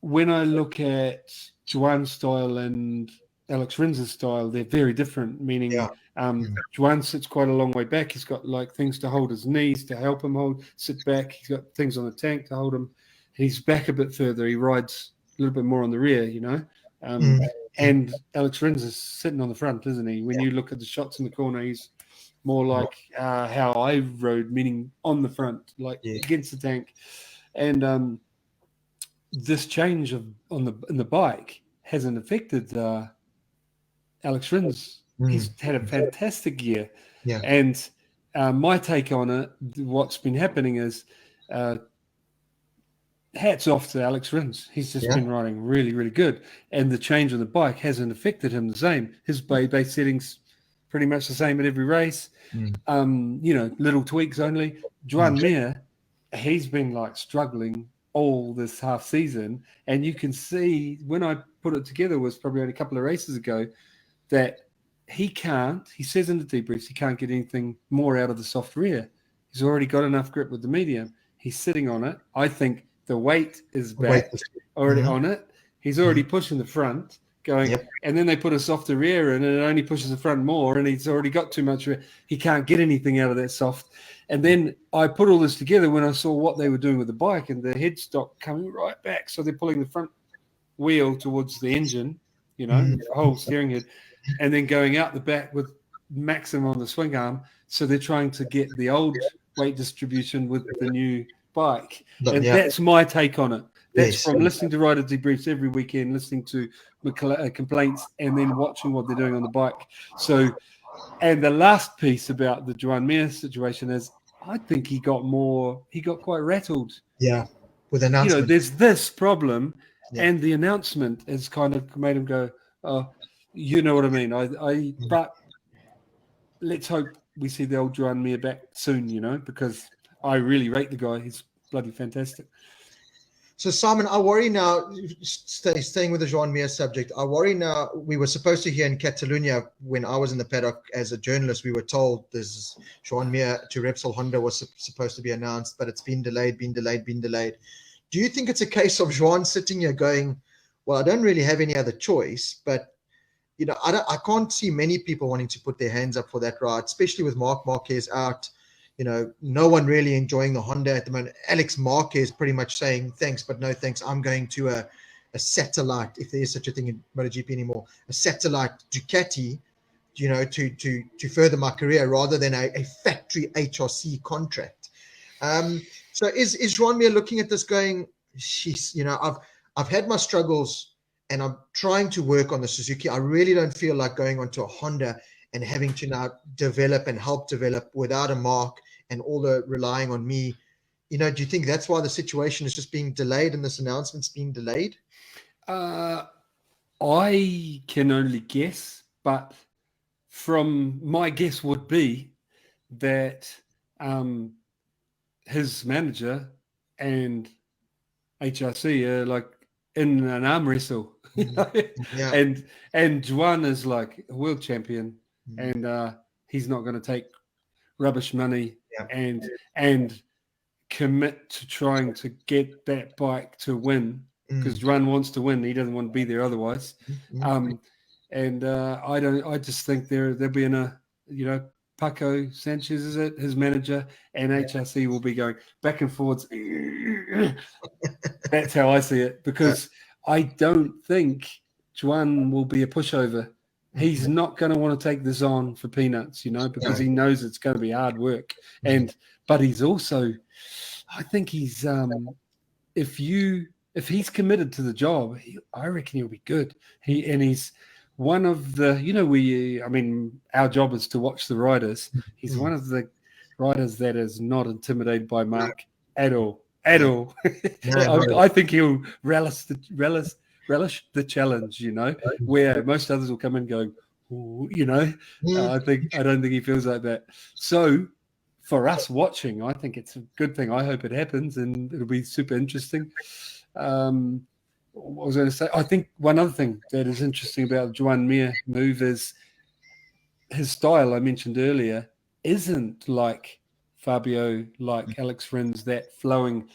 when I look at Joan's style and Alex Rinz's style, they're very different, meaning Joan sits quite a long way back. He's got like things to hold his knees to help him sit back. He's got things on the tank to hold him. He's back a bit further. He rides a little bit more on the rear, and Alex Rins is sitting on the front, isn't he? When you look at the shots in the corner, he's more like how I rode, meaning on the front, like against the tank. And this change in the bike hasn't affected Alex Rins. He's had a fantastic year. Yeah. And my take on it, what's been happening is hats off to Alex Rins. He's just been riding really, really good. And the change on the bike hasn't affected him the same. His base settings pretty much the same at every race. Little tweaks only. Joan Mir, he's been like struggling all this half season. And you can see when I put it together was probably only a couple of races ago that he says in the debriefs, he can't get anything more out of the soft rear. He's already got enough grip with the medium. He's sitting on it. I think the weight is back already on it. He's already pushing the front going, and then they put a softer rear in and it only pushes the front more and he's already got too much rear. He can't get anything out of that soft. And then I put all this together when I saw what they were doing with the bike and the headstock coming right back. So they're pulling the front wheel towards the engine, the whole steering head, and then going out the back with maximum on the swing arm. So they're trying to get the old weight distribution with the new bike. And that's my take on it. That's from listening to rider debriefs every weekend, listening to complaints, and then watching what they're doing on the bike. So, and the last piece about the Joan Mir situation is I think he got quite rattled. Yeah, with announcement. There's this problem, and the announcement has kind of made him go, oh, you know what I mean? But let's hope we see the old Joan Mir back soon, because I really rate the guy. He's bloody fantastic. So, Simon, I worry now, staying with the Joan Mir subject, I worry now, we were supposed to hear in Catalonia, when I was in the paddock as a journalist, we were told this Joan Mir to Repsol Honda was supposed to be announced, but it's been delayed. Do you think it's a case of Joan sitting here going, well, I don't really have any other choice, but I can't see many people wanting to put their hands up for that ride, especially with Marc Marquez out. No one really enjoying the Honda at the moment. Alex Marquez pretty much saying thanks, but no thanks. I'm going to a satellite, if there is such a thing in MotoGP anymore, a satellite Ducati, to further my career rather than a factory HRC contract. So is Joan Mir looking at this going, she's, I've had my struggles and I'm trying to work on the Suzuki. I really don't feel like going onto a Honda and having to now develop and help develop without a Mark and all the relying on me. Do you think that's why the situation is just being delayed and this announcement's being delayed? I can only guess, but from my guess would be that his manager and HRC are like in an arm wrestle, Yeah. and Joan is like a world champion, and he's not going to take rubbish money and commit to trying to get that bike to win, because Joan wants to win. He doesn't want to be there otherwise. I just think they'll be in a, Paco Sanchez, is it, his manager, and HRC will be going back and forwards. That's how I see it, because I don't think Joan will be a pushover. He's not going to want to take this on for peanuts, because he knows it's going to be hard work. But he's also, I think he's, if he's committed to the job, I reckon he'll be good. He's one of the, our job is to watch the riders. He's one of the riders that is not intimidated by Marc at all. I think he'll relish the challenge, where most others will come in going, I don't think he feels like that. So for us watching, I think it's a good thing. I hope it happens and it'll be super interesting. What was I going to say? I think one other thing that is interesting about the Joan Mir move is his style. I mentioned earlier isn't like Fabio, like Alex Rins, that flowing.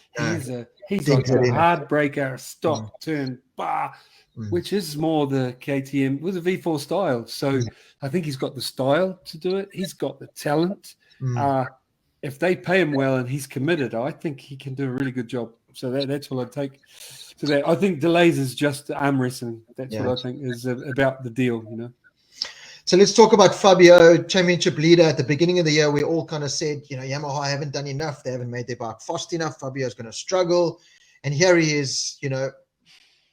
He's like a hard breaker, stop, turn, bar, which is more the KTM with a V4 style. So I think he's got the style to do it. He's got the talent. If they pay him well and he's committed, I think he can do a really good job. So that's what I'd take to that. I think delays is just arm wrestling. That's what I think is about the deal, So let's talk about Fabio, championship leader. At the beginning of the year, we all kind of said, Yamaha haven't done enough. They haven't made their bike fast enough. Fabio's going to struggle. And here he is,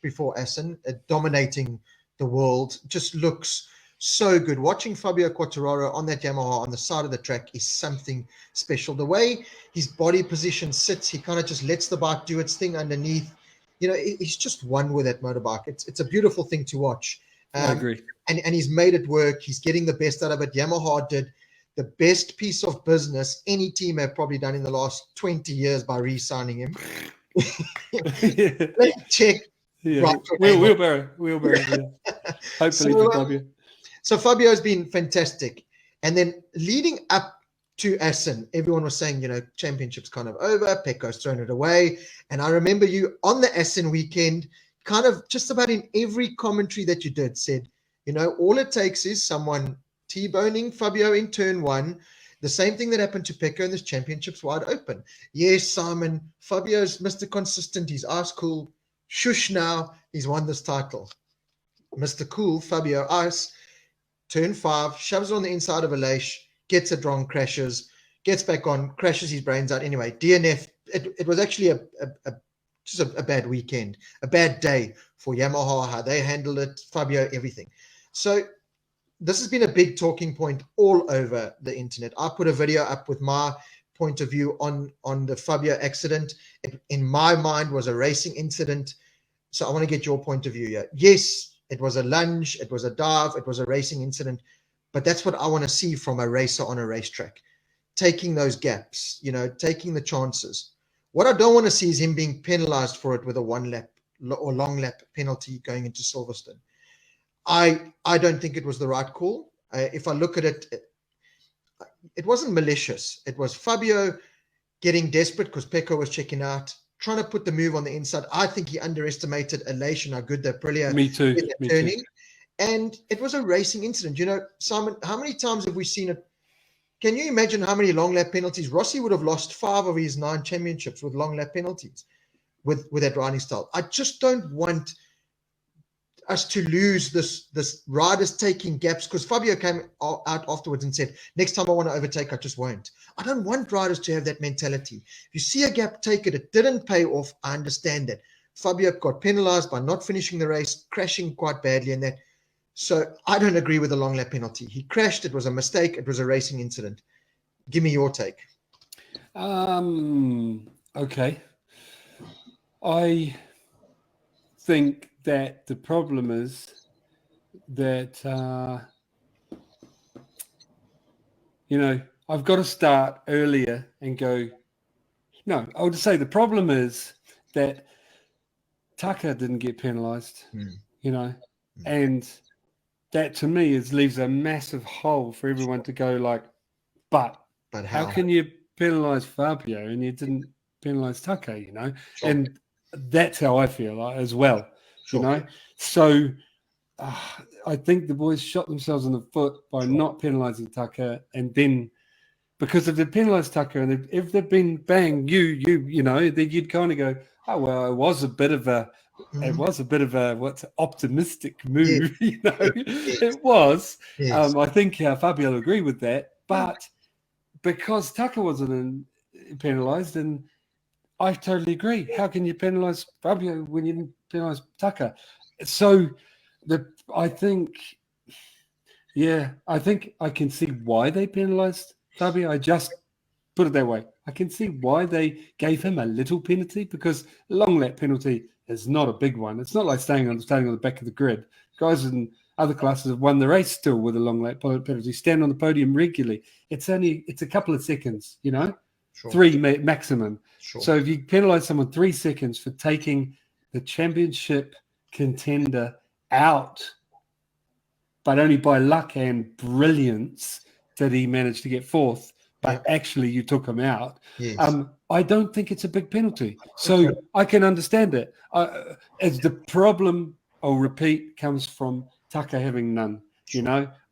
before Assen, dominating the world. Just looks so good. Watching Fabio Quartararo on that Yamaha on the side of the track is something special. The way his body position sits, he kind of just lets the bike do its thing underneath. He's just one with that motorbike. It's a beautiful thing to watch. I agree. And he's made it work. He's getting the best out of it. Yamaha did the best piece of business any team have probably done in the last 20 years by re-signing him. Let's check. Yeah. Right, wheelbarrow. Yeah. Hopefully for Fabio. So Fabio's been fantastic. And then leading up to Assen, everyone was saying, championship's kind of over. Pecco's thrown it away. And I remember you on the Assen weekend, kind of just about in every commentary that you did, said, all it takes is someone T-boning Fabio in turn one. The same thing that happened to Pecco in this championship's wide open. Yes, Simon, Fabio's Mr. Consistent. He's ice cool. Shush now. He's won this title. Mr. Cool, Fabio Ice, turn 5, shoves it on the inside of a leash, gets it wrong, crashes, gets back on, crashes his brains out. Anyway, DNF, it was actually just a bad weekend, a bad day for Yamaha, how they handled it, Fabio, everything. So this has been a big talking point all over the internet. I put a video up with my point of view on the Fabio accident. It, in my mind, was a racing incident. So I want to get your point of view here. Yes, it was a lunge, it was a dive, it was a racing incident, but that's what I want to see from a racer on a racetrack. Taking those gaps, taking the chances. What I don't want to see is him being penalized for it with a 1 lap or long lap penalty going into Silverstone. I don't think it was the right call. If I look at it, it wasn't malicious. It was Fabio getting desperate because Pecco was checking out, trying to put the move on the inside. I think he underestimated Aprilia, how good the Aprilia Me too. is at turning. And it was a racing incident. You know, Simon, how many times have we seen it? Can you imagine how many long lap penalties? Rossi would have lost 5 of his 9 championships with long lap penalties with that riding style. I just don't want us to lose this riders taking gaps, because Fabio came out afterwards and said, next time I want to overtake, I just won't. I don't want riders to have that mentality. If you see a gap, take it. It didn't pay off. I understand that. Fabio got penalized by not finishing the race, crashing quite badly in that. So I don't agree with the long lap penalty. He crashed. It was a mistake. It was a racing incident. Give me your take. Okay. I think that the problem is that, I've got to start earlier and go, no, I would say the problem is that Tucker didn't get penalised, and that to me leaves a massive hole for everyone to go like, but how can you penalise Fabio and you didn't penalise Tucker, Sure. And that's how I feel as well, Sure. So I think the boys shot themselves in the foot by not penalising Tucker, and then because if they penalised Tucker and if they've been bang, then you'd kind of go, oh well, it was a bit of a what's optimistic move, Yes. Yes. It was. Yes. I think Fabio will agree with that, but because Tucker wasn't penalised, and I totally agree. How can you penalise Fabio when you didn't penalise Tucker? So I think I can see why they penalised Fabio. I just put it that way. I can see why they gave him a little penalty, because long lap penalty is not a big one. It's not like staying on the back of the grid. Guys in other classes have won the race still with a long lap penalty, stand on the podium regularly. It's a couple of seconds, Sure. 3 maximum. Sure. So if you penalise someone 3 seconds for taking the championship contender out, but only by luck and brilliance did he manage to get 4th, but actually you took him out. Yes. I don't think it's a big penalty. So I can understand it. As the problem, I'll repeat, comes from Tucker having none,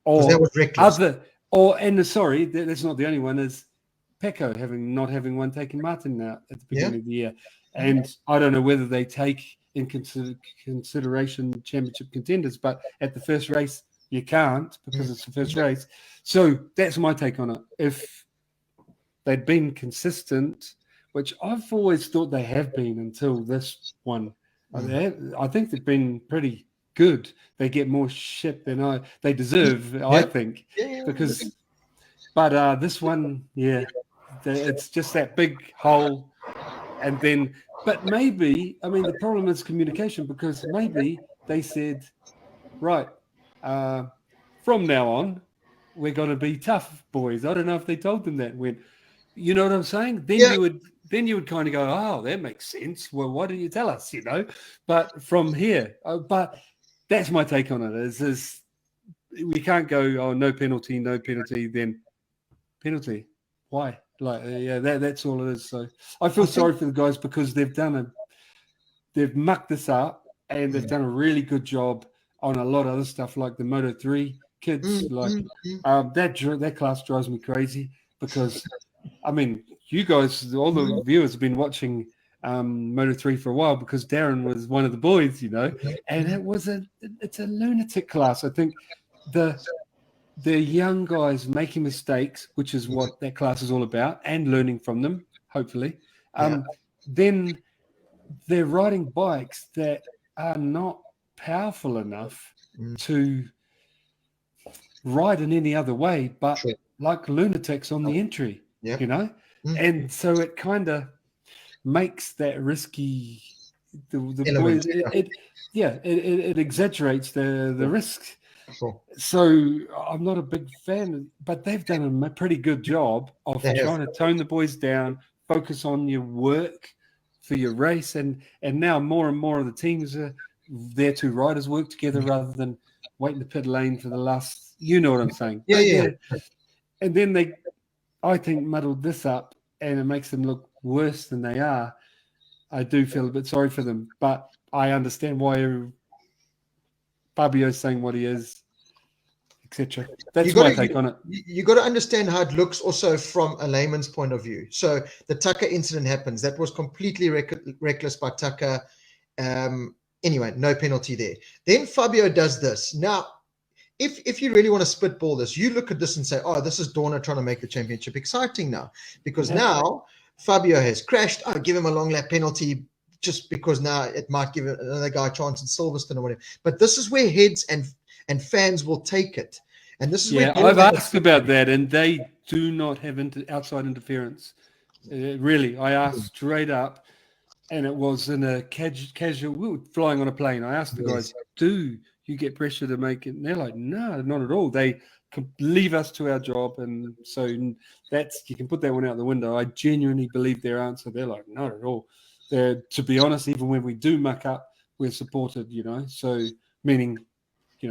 or that was reckless. that's not the only one, is Pecco not having one, taking Martin out at the beginning of the year. And I don't know whether they take in consideration championship contenders, but at the first race, you can't, because it's the first race. So that's my take on it. If they'd been consistent, which I've always thought they have been until this one, I think they've been pretty good. They get more shit than they deserve, I think. But this one, it's just that big hole. And then, but maybe, the problem is communication, because maybe they said, right, from now on, we're going to be tough, boys. I don't know if they told them that when, you know what I'm saying? Then you would kind of go, oh, that makes sense. Well, why didn't you tell us, But from here, but that's my take on it, is we can't go, oh, no penalty, then penalty. Why? That's all it is. So I feel sorry for the guys, because they've mucked this up, and they've done a really good job on a lot of other stuff, like the Moto3 kids. That class drives me crazy, because you guys, all the viewers, have been watching Moto3 for a while, because Darryn was one of the boys, and it's a lunatic class. I think the young guys making mistakes, which is what that class is all about, and learning from them, hopefully. Then they're riding bikes that are not powerful enough to ride in any other way, but like lunatics on the entry, And so it kind of makes that risky. The boys, it exaggerates the risk. Sure. So I'm not a big fan, but they've done a pretty good job of trying to tone the boys down, focus on your work for your race. And now more and more of the teams are their two riders work together rather than wait in the pit lane for the last, you know what I'm saying? Yeah. And then they, I think, muddled this up and it makes them look worse than they are. I do feel a bit sorry for them, but I understand why Fabio's saying what he is, etc. That's my take on it. You got to understand how it looks also from a layman's point of view. So the Tucker incident happens. That was completely reckless by Tucker. Anyway, no penalty there. Then Fabio does this. Now, if you really want to spitball this, you look at this and say, oh, this is Dorna trying to make the championship exciting now. Because now Fabio has crashed. Oh, give him a long lap penalty just because now it might give another guy a chance in Silverstone or whatever. But this is where heads and fans will take it. And this is where I've asked about that, and they do not have outside interference. Really, I asked straight up, and it was in a casual. We were flying on a plane. I asked the guys, "Do you get pressure to make it?" And they're like, "No, not at all. They leave us to our job." And so that's, you can put that one out the window. I genuinely believe their answer. They're like, "Not at all." To be honest, even when we do muck up, we're supported. So meaning.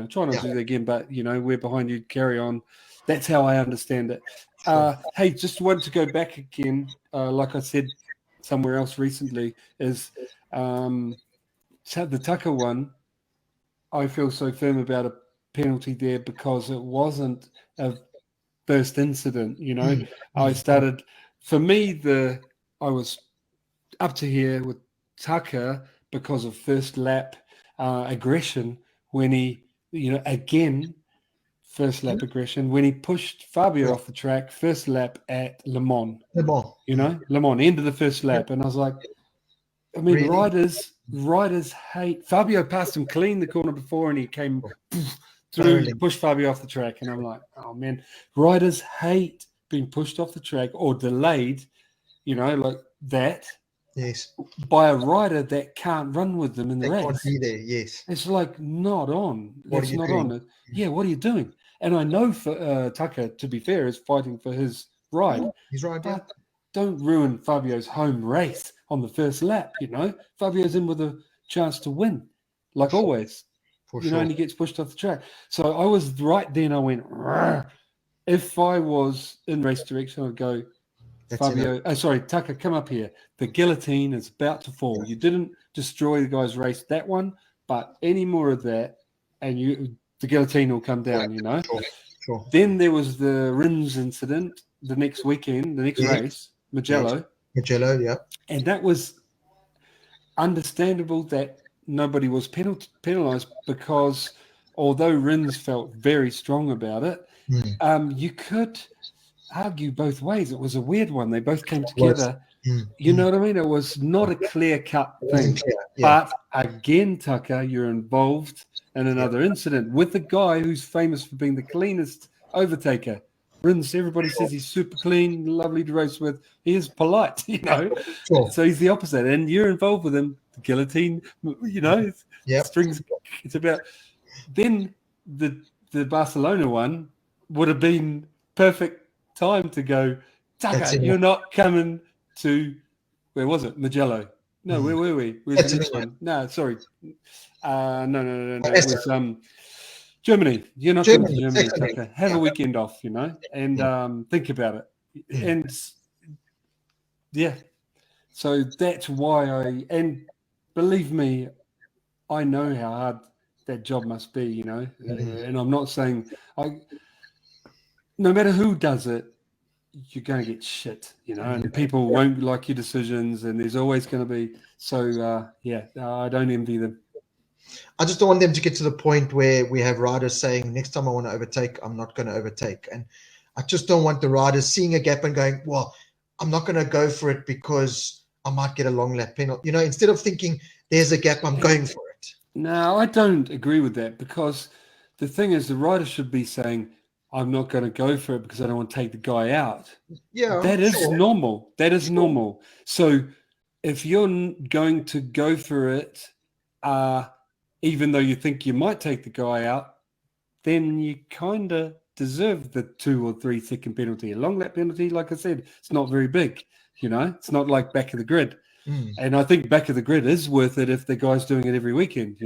Try not to do that again, but, we're behind you, carry on. That's how I understand it. Hey, just want to go back again, like I said somewhere else recently, is the Tucker one, I feel so firm about a penalty there because it wasn't a first incident, I started, for me, I was up to here with Tucker because of first lap aggression when he, again, first lap aggression, when he pushed Fabio off the track, first lap at Le Mans. Le Mans, end of the first lap. And I was like, I mean, really? Riders hate. Fabio passed him clean the corner before and he came through, pushed Fabio off the track. And I'm like, oh, man, riders hate being pushed off the track or delayed, like that. Yes. By a rider that can't run with them in the race. Can't be there, yes. It's like not on. That's not on. Yeah, what are you doing? And I know for Tucker, to be fair, is fighting for his ride. He's right, but don't ruin Fabio's home race on the first lap, Fabio's in with a chance to win, like always. And he gets pushed off the track. So I was right then, I went, Rrr. If I was in race direction, I'd go, Tucker, come up here. The guillotine is about to fall. You didn't destroy the guy's race, that one, but any more of that, and the guillotine will come down, Sure. Then there was the Rins incident the next weekend, the next race, Mugello. Mugello, yeah. And that was understandable that nobody was penalised because although Rins felt very strong about it, you could argue both ways. It was a weird one. They both came together. You know what I mean? It was not a clear-cut thing. But again, Tucker, you're involved in another incident with the guy who's famous for being the cleanest overtaker. Rins, everybody says he's super clean, lovely to race with. He is polite, So he's the opposite. And you're involved with him. The guillotine, strings. It's about. Then the Barcelona one would have been perfect time to go, Tucker, you're not coming to, where was it? Mugello. No, where were we? Where's the next one? No, sorry. No. It was Germany. You're not coming to Germany, Tucker. Have a weekend off, and think about it. And so that's why and believe me, I know how hard that job must be, and I'm not saying no matter who does it, you're going to get shit, and people won't like your decisions, and there's always going to be. So, I don't envy them. I just don't want them to get to the point where we have riders saying, next time I want to overtake, I'm not going to overtake. And I just don't want the riders seeing a gap and going, well, I'm not going to go for it because I might get a long lap penalty. Instead of thinking there's a gap, I'm going for it. No, I don't agree with that because the thing is the rider should be saying, I'm not going to go for it because I don't want to take the guy out. Yeah, that is normal. That is normal. So if you're going to go for it, even though you think you might take the guy out, then you kind of deserve the 2 or 3 second penalty. A long lap penalty, like I said, it's not very big. It's not like back of the grid. And I think back of the grid is worth it if the guy's doing it every weekend,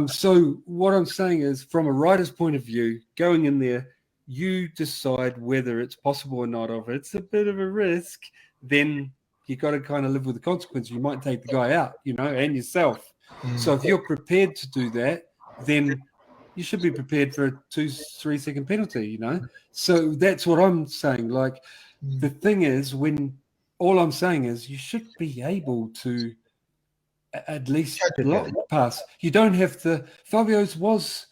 So what I'm saying is, from a rider's point of view, going in there, you decide whether it's possible or not. If it's a bit of a risk, then you got to kind of live with the consequence. You might take the guy out, and yourself. So if you're prepared to do that, then you should be prepared for a 2-3 second penalty, So that's what I'm saying. Like, the thing is, all I'm saying is you should be able to at least block pass. You don't have to. Fabio's was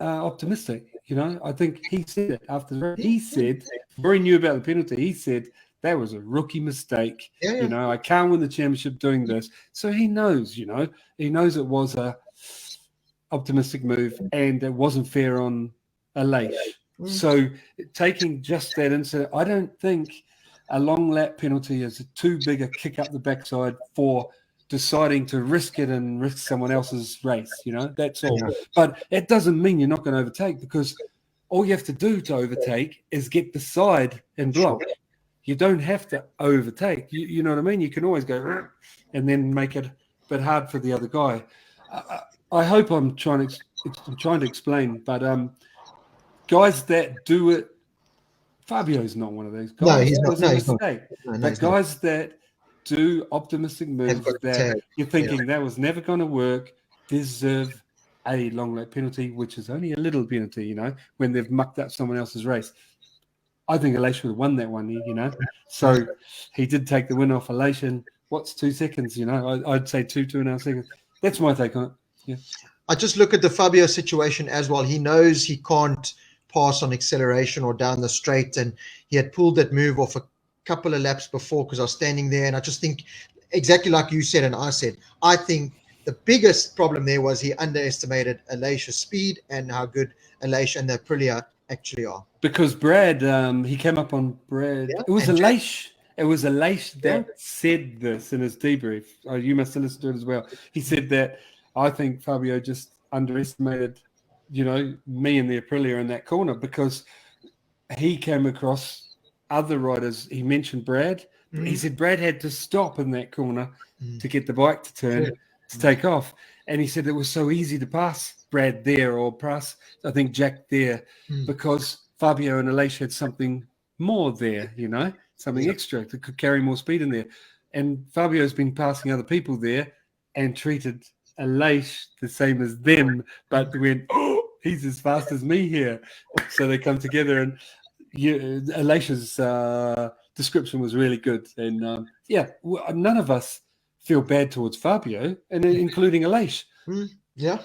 optimistic, I think he said it after the race. He said, before he knew about the penalty, he said, that was a rookie mistake. I can't win the championship doing this. So he knows, he knows it was a optimistic move and it wasn't fair on Aleix. So taking just that incident, I don't think a long lap penalty is too big a kick up the backside for deciding to risk it and risk someone else's race. That's all. But it doesn't mean you're not going to overtake, because all you have to do to overtake is get beside and block. You don't have to overtake. You know what I mean? You can always go and then make it a bit hard for the other guy. I hope I'm trying to explain, but guys that do it, Fabio's not one of those guys. No, he's not. No, he's not. But guys that do optimistic moves that you're thinking that was never going to work deserve a long lap penalty, which is only a little penalty, when they've mucked up someone else's race. I think Aleix would have won that one, So he did take the win off Aleix. And what's 2 seconds? I'd say 2.5 seconds. That's my take on it. Yeah. I just look at the Fabio situation as well. He knows he can't pass on acceleration or down the straight, and he had pulled that move off a couple of laps before because I was standing there, and I just think exactly like you said and I said, I think the biggest problem there was he underestimated Aleix's speed and how good Aleix and the Aprilia actually are. Because Brad, he came up on Brad. Yeah. It was Aleix. It was Aleix that said this in his debrief. Oh, you must have listened to it as well. He said that I think Fabio just underestimated, me and the Aprilia in that corner, because he came across other riders. He mentioned Brad. He said Brad had to stop in that corner to get the bike to turn, to take off. And he said it was so easy to pass Brad there or pass, I think, Jack there, because Fabio and Aleix had something more there, something extra that could carry more speed in there. And Fabio's been passing other people there and treated Aleix the same as them, but went, oh, he's as fast as me here. So they come together, and Aleix's description was really good. And none of us feel bad towards Fabio, and including Aleix. Yeah.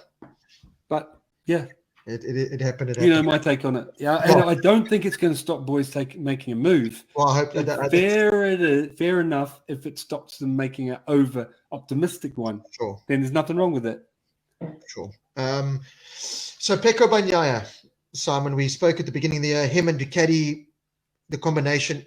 But yeah. It happened. It happened. My take on it. Yeah, and I don't think it's going to stop boys making a move. Well, I hope fair enough if it stops them making an over-optimistic one. Sure. Then there's nothing wrong with it. Sure. So Pecco Bagnaia, Simon, we spoke at the beginning of the year, him and Ducati, the combination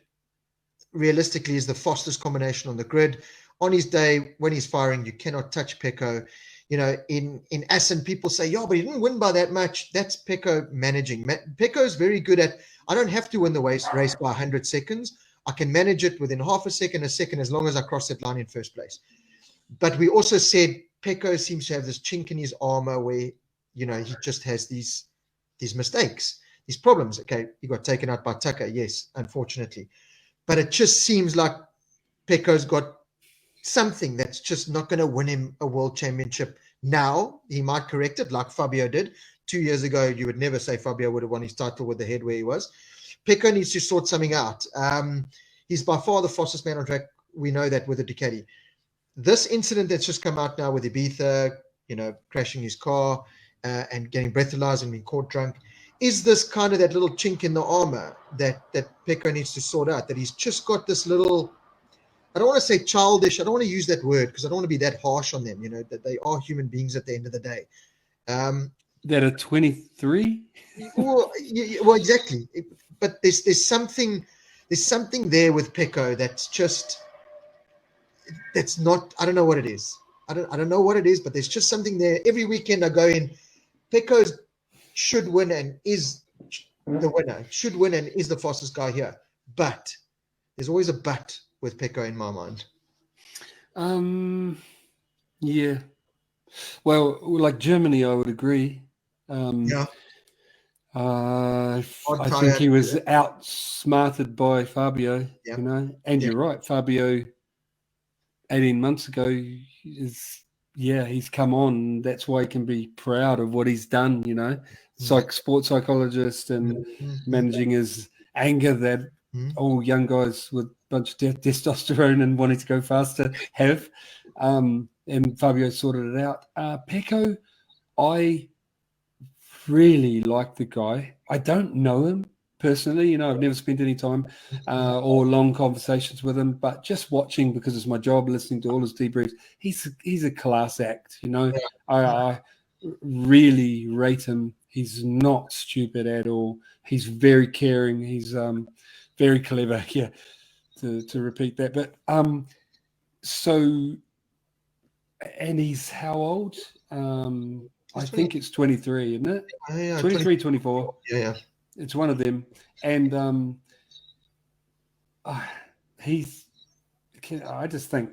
realistically is the fastest combination on the grid. On his day, when he's firing, you cannot touch Pecco. In Assen, people say, but he didn't win by that much. That's Pecco managing. Pecco's very good at, I don't have to win the race by 100 seconds. I can manage it within half a second, as long as I cross that line in first place. But we also said Pecco seems to have this chink in his armor where, he just has these mistakes, these problems. Okay, he got taken out by Tucker, yes, unfortunately. But it just seems like Pecco's got something that's just not going to win him a world championship now. He might correct it like Fabio did. 2 years ago, you would never say Fabio would have won his title with the head where he was. Pecco needs to sort something out. He's by far the fastest man on track. We know that with the Ducati. This incident that's just come out now with Ibiza, crashing his car and getting breathalyzed and being caught drunk, is this kind of that little chink in the armor that Pecco needs to sort out, that he's just got this little, I don't want to say childish. I don't want to use that word because I don't want to be that harsh on them, that they are human beings at the end of the day. That are 23? Well, exactly. But there's something there with Pecco that's not, I don't know what it is. I don't know what it is, but there's just something there. Every weekend I go in, Pecco should win and is the winner, should win and is the fastest guy here. But there's always a but with Pecco in my mind. Yeah. Well, like Germany, I would agree. Yeah. I think he was outsmarted by Fabio, Yeah. you know, and you're right. Fabio, 18 months ago, he's come on. That's why he can be proud of what he's done, you know, sports psychologist and managing his anger that all young guys with a bunch of testosterone and wanting to go faster have. And Fabio sorted it out. Pecco, I really like the guy. I don't know him personally, you know, I've never spent any time or long conversations with him, but just watching, because it's my job, listening to all his debriefs, he's a class act, you know. I really rate him. He's not stupid at all. He's very caring. He's very clever. Yeah, to repeat that. But and he's how old? I think it's 23, isn't it? Yeah, 23, 24. Yeah. It's one of them. And I just think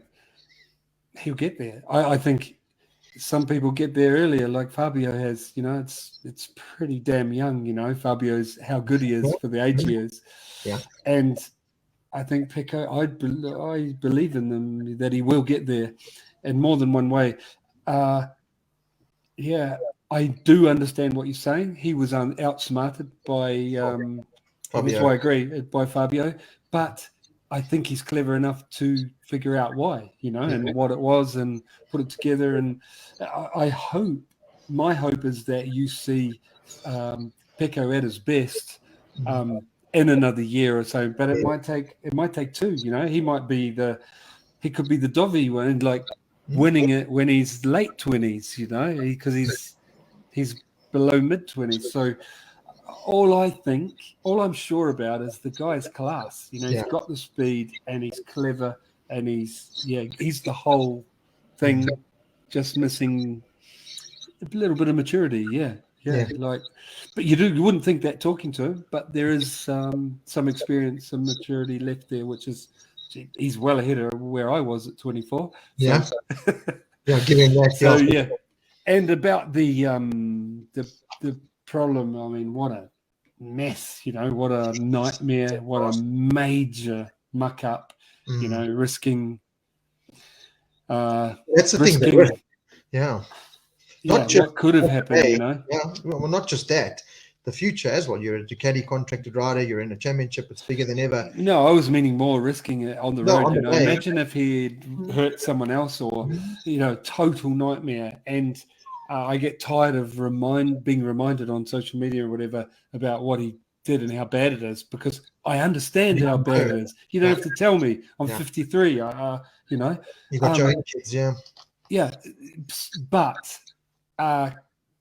he'll get there. I think some people get there earlier, like Fabio has. You know, it's pretty damn young, you know, Fabio's, how good he is for the age he is. Yeah. And I think Pecco, I believe in them that he will get there in more than one way. Yeah, I do understand what you're saying. He was outsmarted by that's why I agree, by Fabio. But I think he's clever enough to figure out why, you know, and what it was and put it together. And I hope, my hope is that you see Pecco at his best in another year or so. But it might take two, you know. He could be the Dovi one, like winning it when he's late 20s, you know, because he's below mid-20s. So all I'm sure about is the guy's class. You know, he's got the speed and he's clever and he's the whole thing, just missing a little bit of maturity. Yeah. Like, but you wouldn't think that talking to him, but there is some experience, some maturity left there, which is, he's well ahead of where I was at 24. Yeah. Giving that. So and about the problem, I mean, what a mess, you know, what a nightmare, what a major muck up, you know, risking. That's the thing. Not just what could have happened, you know. Yeah, well, not just that. The future as well. You're a Ducati contracted rider. You're in a championship. It's bigger than ever. No, I was meaning more risking it on the road. You know, imagine if he'd hurt someone else, or you know, total nightmare. And I get tired of being reminded on social media or whatever about what he did and how bad it is, because I understand how bad it is. You don't have to tell me. I'm 53. You know, You got your own kids, but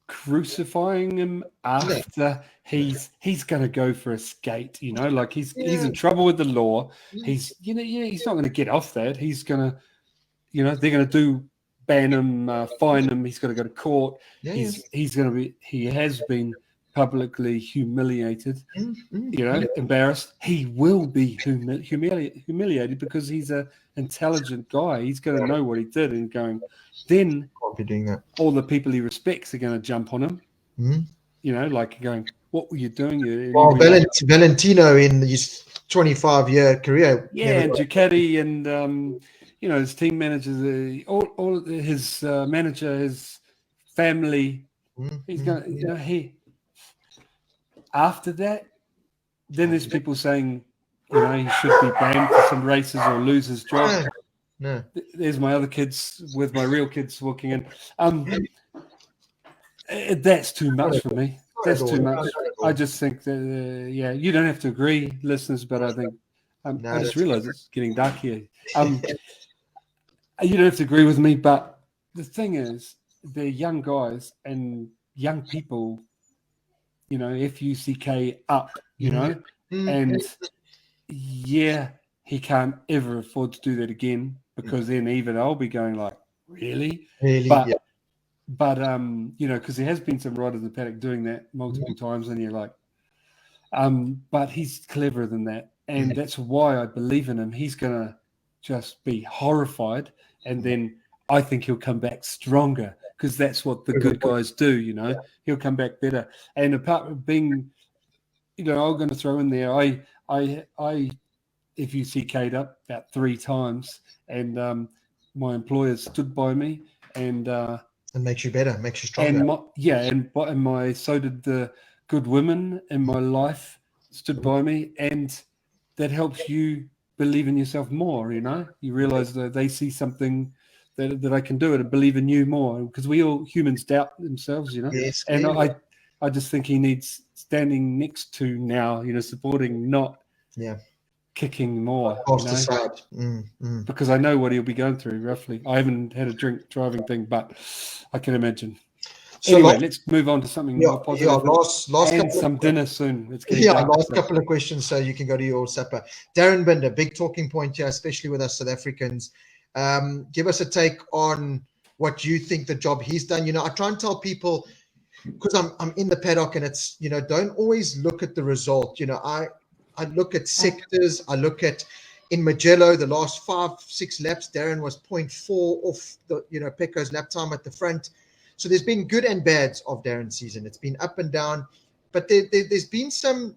crucifying him after he's going to go for a skate, you know, like he's in trouble with the law. He's he's not going to get off that. He's going to, you know, they're going to ban him, fine him. He's got to go to court. He has been publicly humiliated, you know, embarrassed. He will be humiliated because he's a intelligent guy. He's going to know what he did and then can't be doing that. All the people he respects are going to jump on him. You know, like going, what were you doing? Well, Valentino in his 25-year career. And Ducati and, you know, his team managers, all his manager, his family. He's going to, you know, after that, then there's people saying, you know, he should be banned for some races or lose his job. No. There's my other kids with my real kids walking in. That's too much for me. That's too much. I just think that, you don't have to agree, listeners, but I think I just realized it's getting dark here. You don't have to agree with me, but the thing is, they're young guys and young people, you know, FUCK up, you know, and he can't ever afford to do that again, because then even I'll be going like, really? But you know, because there has been some riders in the paddock doing that multiple times, and you're like, But he's cleverer than that. And that's why I believe in him. He's going to just be horrified. And then I think he'll come back stronger, because that's what the good guys do, you know. He'll come back better. And apart from being, you know, I'm going to throw in there, I if you see Kate up about 3 times, and my employer stood by me, and makes you better, makes you stronger. And so did the good women in my life stood by me, and that helps you believe in yourself more. You know, you realize that they see something that I can do it and believe in you more, because we all humans doubt themselves, you know. Yes, and I just think he needs standing next to now, you know, supporting, not kicking more, off the side. Because I know what he'll be going through roughly. I haven't had a drink driving thing, but I can imagine. So anyway, let's move on to something more positive. Last and some dinner soon. Last couple of questions, so you can go to your supper. Darryn Binder, big talking point here, especially with us South Africans. Give us a take on what you think the job he's done. You know, I try and tell people, because I'm in the paddock, and it's, you know, don't always look at the result. You know, I look at sectors. I look at, in Mugello, the last 5-6 laps, Darryn was 0.4 off the, you know, Pecco's lap time at the front. So there's been good and bads of Darryn's season. It's been up and down, but there's been some,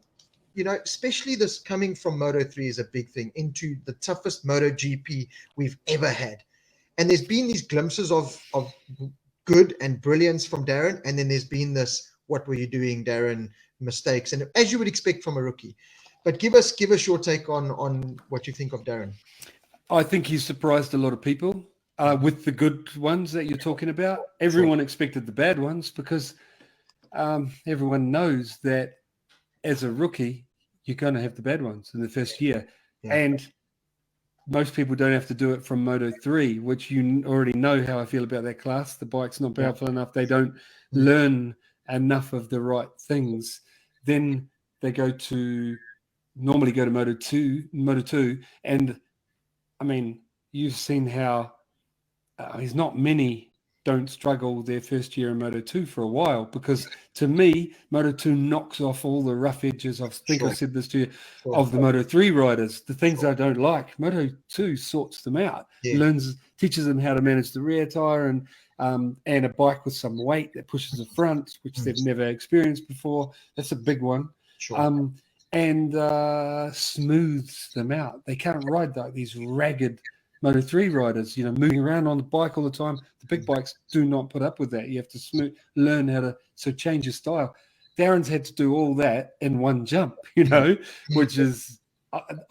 you know, especially this coming from Moto3 is a big thing, into the toughest MotoGP we've ever had. And there's been these glimpses of good and brilliance from Darryn, and then there's been this, what were you doing, Darryn, mistakes, and as you would expect from a rookie. But give us your take on what you think of Darryn. I think he's surprised a lot of people with the good ones that you're talking about. Everyone expected the bad ones, because everyone knows that as a rookie, you're going to have the bad ones in the first year. And most people don't have to do it from Moto3, which you already know how I feel about that class. The bike's not powerful enough. They don't learn enough of the right things. Then they normally go to Moto2. And I mean, you've seen how there's not many don't struggle their first year in Moto2 for a while, because to me, Moto2 knocks off all the rough edges. I think I said this to you, of the Moto3 riders, the things I don't like. Moto2 sorts them out, teaches them how to manage the rear tire, and a bike with some weight that pushes the front, which they've never experienced before. That's a big one. And smooths them out. They can't ride like these ragged Moto3 riders, you know, moving around on the bike all the time. The big bikes do not put up with that. You have to learn how to change your style. Darryn's had to do all that in one jump, you know, which is,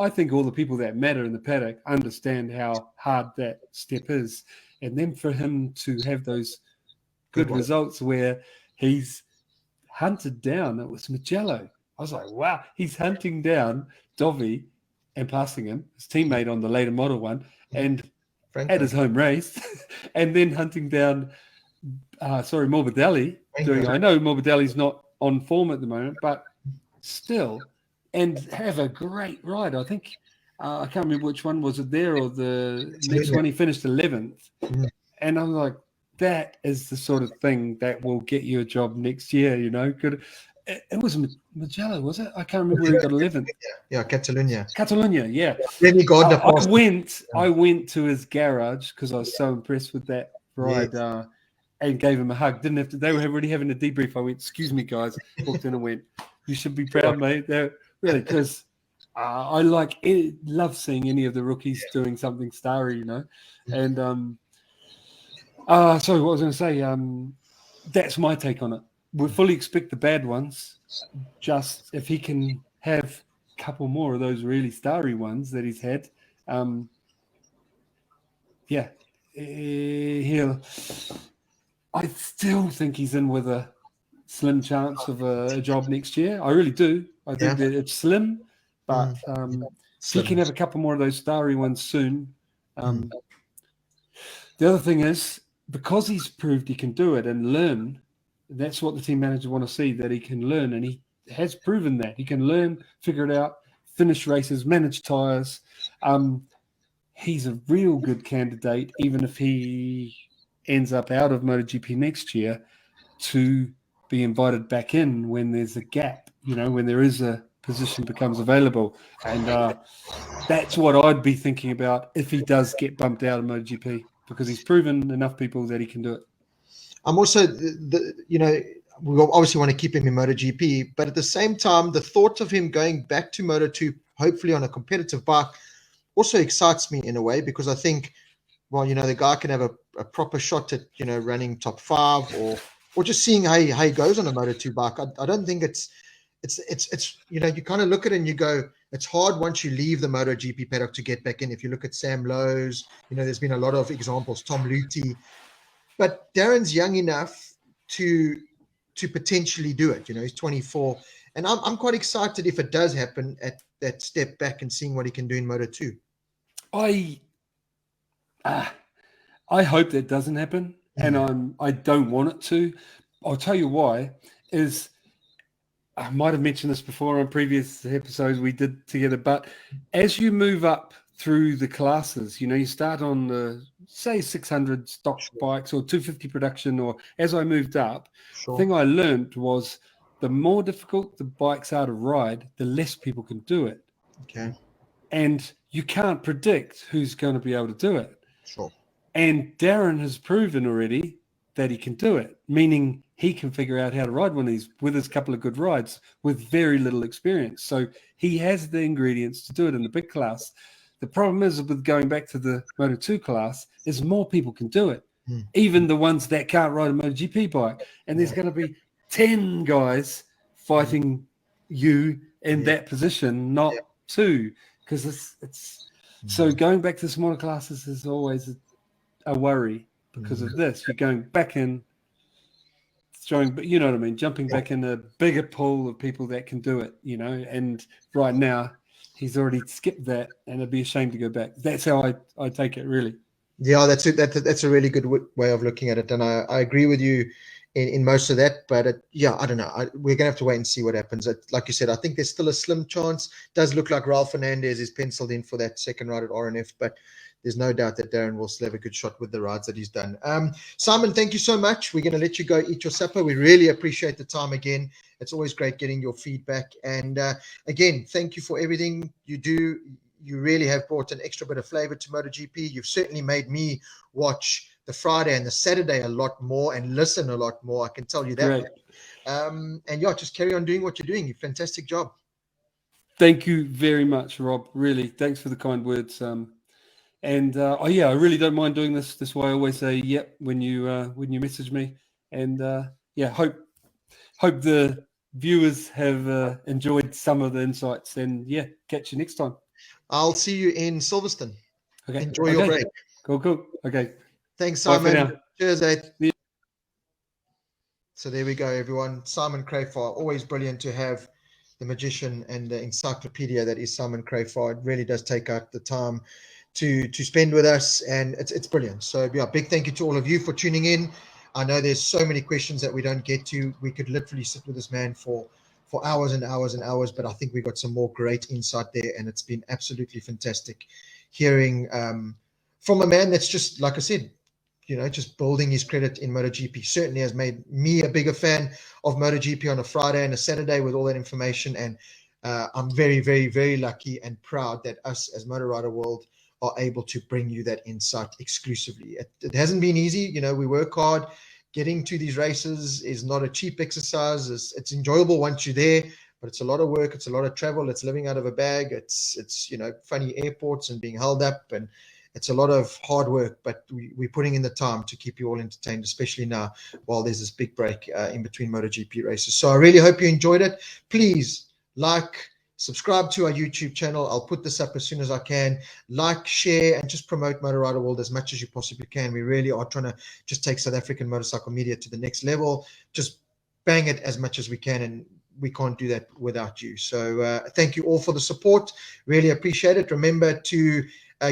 I think all the people that matter in the paddock understand how hard that step is. And then for him to have those good results where he's hunted down, it was Mugello. I was like, wow, he's hunting down Dovi and passing him, his teammate on the later model one, and at his home race, and then hunting down, Morbidelli. I know Morbidelli's not on form at the moment, but still, and have a great ride. I think, I can't remember which one was it there or the next one. He finished 11th. And I'm like, that is the sort of thing that will get you a job next year, you know. It was Mugello, was it? I can't remember where he got 11th. Catalunya, yeah. Then he got I went to his garage because I was so impressed with that ride, and gave him a hug. Didn't have to. They were already having a debrief. I went, "Excuse me, guys." Walked in and went, "You should be proud, mate." They're really, because I love seeing any of the rookies doing something starry, you know. And sorry, what was I going to say? That's my take on it. We fully expect the bad ones. Just if he can have a couple more of those really starry ones that he's had, he'll. I still think he's in with a slim chance of a job next year. I really do. I think that it's slim, but if he can have a couple more of those starry ones soon. The other thing is, because he's proved he can do it and learn. That's what the team managers want to see, that he can learn, and he has proven that. He can learn, figure it out, finish races, manage tyres. He's a real good candidate, even if he ends up out of MotoGP next year, to be invited back in when there's a gap, you know, when there is a position becomes available. And that's what I'd be thinking about if he does get bumped out of MotoGP, because he's proven enough people that he can do it. I'm also, we obviously want to keep him in MotoGP, but at the same time, the thought of him going back to Moto2, hopefully on a competitive bike, also excites me in a way, because I think, well, the guy can have a proper shot at, running top 5 or just seeing how he goes on a Moto2 bike. I don't think it's you kind of look at it and you go, it's hard once you leave the MotoGP paddock to get back in. If you look at Sam Lowe's, there's been a lot of examples, Tom Luthi, but Darren's young enough to potentially do it. He's 24, and I'm quite excited if it does happen at that step back and seeing what he can do in Moto2. I hope that doesn't happen, and I don't want it to. I'll tell you why. Is I might have mentioned this before on previous episodes we did together, but as you move up through the classes, you start on the, say, 600 stock bikes or 250 production, or as I moved up, the thing I learned was the more difficult the bikes are to ride, the less people can do it. Okay. And you can't predict who's going to be able to do it. Sure. And Darryn has proven already that he can do it, meaning he can figure out how to ride one of these with his couple of good rides with very little experience. So he has the ingredients to do it in the big class. The problem is with going back to the Moto2 class is more people can do it, even the ones that can't ride a MotoGP bike. And there's going to be 10 guys fighting you in that position, not 2, because it's so going back to smaller classes is always a worry because of this. You're going back in, throwing, you know what I mean, jumping back in a bigger pool of people that can do it, and right now he's already skipped that, and it'd be a shame to go back. That's how I take it, really. Yeah, that's it. That's a really good way of looking at it, and I agree with you in most of that. But I don't know. We're gonna have to wait and see what happens. Like you said, I think there's still a slim chance. Does look like Ralph Fernandez is penciled in for that second ride at RNF, but there's no doubt that Darryn will still have a good shot with the rides that he's done. Simon, thank you so much. We're going to let you go eat your supper. We really appreciate the time again. It's always great getting your feedback. And again, thank you for everything you do. You really have brought an extra bit of flavor to MotoGP. You've certainly made me watch the Friday and the Saturday a lot more and listen a lot more. I can tell you that. Great. And just carry on doing what you're doing. Fantastic job. Thank you very much, Rob. Really, thanks for the kind words. And I really don't mind doing this. This way, I always say yep when you message me. And hope the viewers have enjoyed some of the insights. And catch you next time. I'll see you in Silverstone. Okay. Enjoy your break. Cool. Okay. Thanks, Simon. Cheers, Ed. Yeah. So there we go, everyone. Simon Crafar, always brilliant to have the magician and the encyclopedia that is Simon Crafar. It really does take out the time to spend with us, and it's brilliant. So big thank you to all of you for tuning in. I know there's so many questions that we don't get to. We could literally sit with this man for hours and hours and hours, but I think we got some more great insight there, and it's been absolutely fantastic hearing from a man that's just, like I said, just building his credit in MotoGP. Certainly has made me a bigger fan of MotoGP on a Friday and a Saturday with all that information, and I'm very, very, very lucky and proud that us as Motor Rider World are able to bring you that insight exclusively. It hasn't been easy. We work hard. Getting to these races is not a cheap exercise. It's enjoyable once you're there, but it's a lot of work. It's a lot of travel. It's living out of a bag. It's funny airports and being held up, and it's a lot of hard work, but we're putting in the time to keep you all entertained, especially now while there's this big break in between MotoGP races. So I really hope you enjoyed it. Please subscribe to our YouTube channel. I'll put this up as soon as I can. Like, share, and just promote Motor Rider World as much as you possibly can. We really are trying to just take South African motorcycle media to the next level. Just bang it as much as we can, and we can't do that without you. So thank you all for the support. Really appreciate it. Remember to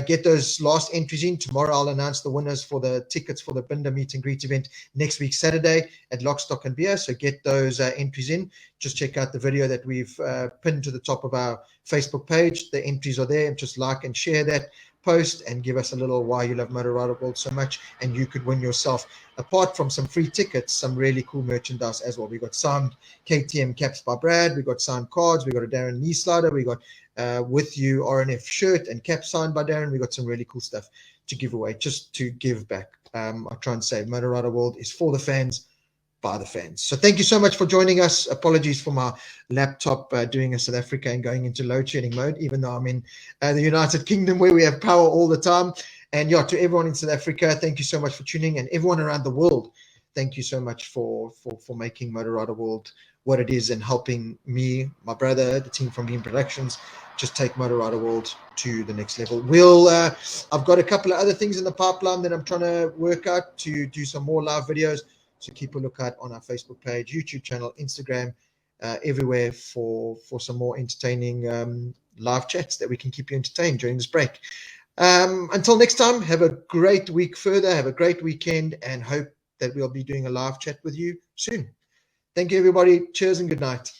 get those last entries in. Tomorrow I'll announce the winners for the tickets for the Binder meet and greet event next week, Saturday at Lock, Stock and Beer. So get those entries in. Just check out the video that we've pinned to the top of our Facebook page. The entries are there. Just like and share that post and give us a little why you love MotoRider World so much, and you could win yourself, apart from some free tickets, some really cool merchandise as well. We got signed KTM caps by Brad, we got signed cards, we got a Darryn knee slider, we got with you RNF shirt and cap signed by Darryn. We got some really cool stuff to give away, just to give back. I try and say MotoRider World is for the fans, by the fans. So thank you so much for joining us. Apologies for my laptop doing a South Africa and going into load shedding mode, even though I'm in the United Kingdom where we have power all the time. And yeah, to everyone in South Africa, thank you so much for tuning, and everyone around the world, thank you so much for making MotoRider World what it is and helping me, my brother, the team from Beam Productions, just take MotoRider World to the next level. I've got a couple of other things in the pipeline that I'm trying to work out to do some more live videos. So keep a lookout on our Facebook page, YouTube channel, Instagram, everywhere for some more entertaining live chats that we can keep you entertained during this break. Until next time, have a great week further. Have a great weekend, and hope that we'll be doing a live chat with you soon. Thank you, everybody. Cheers and good night.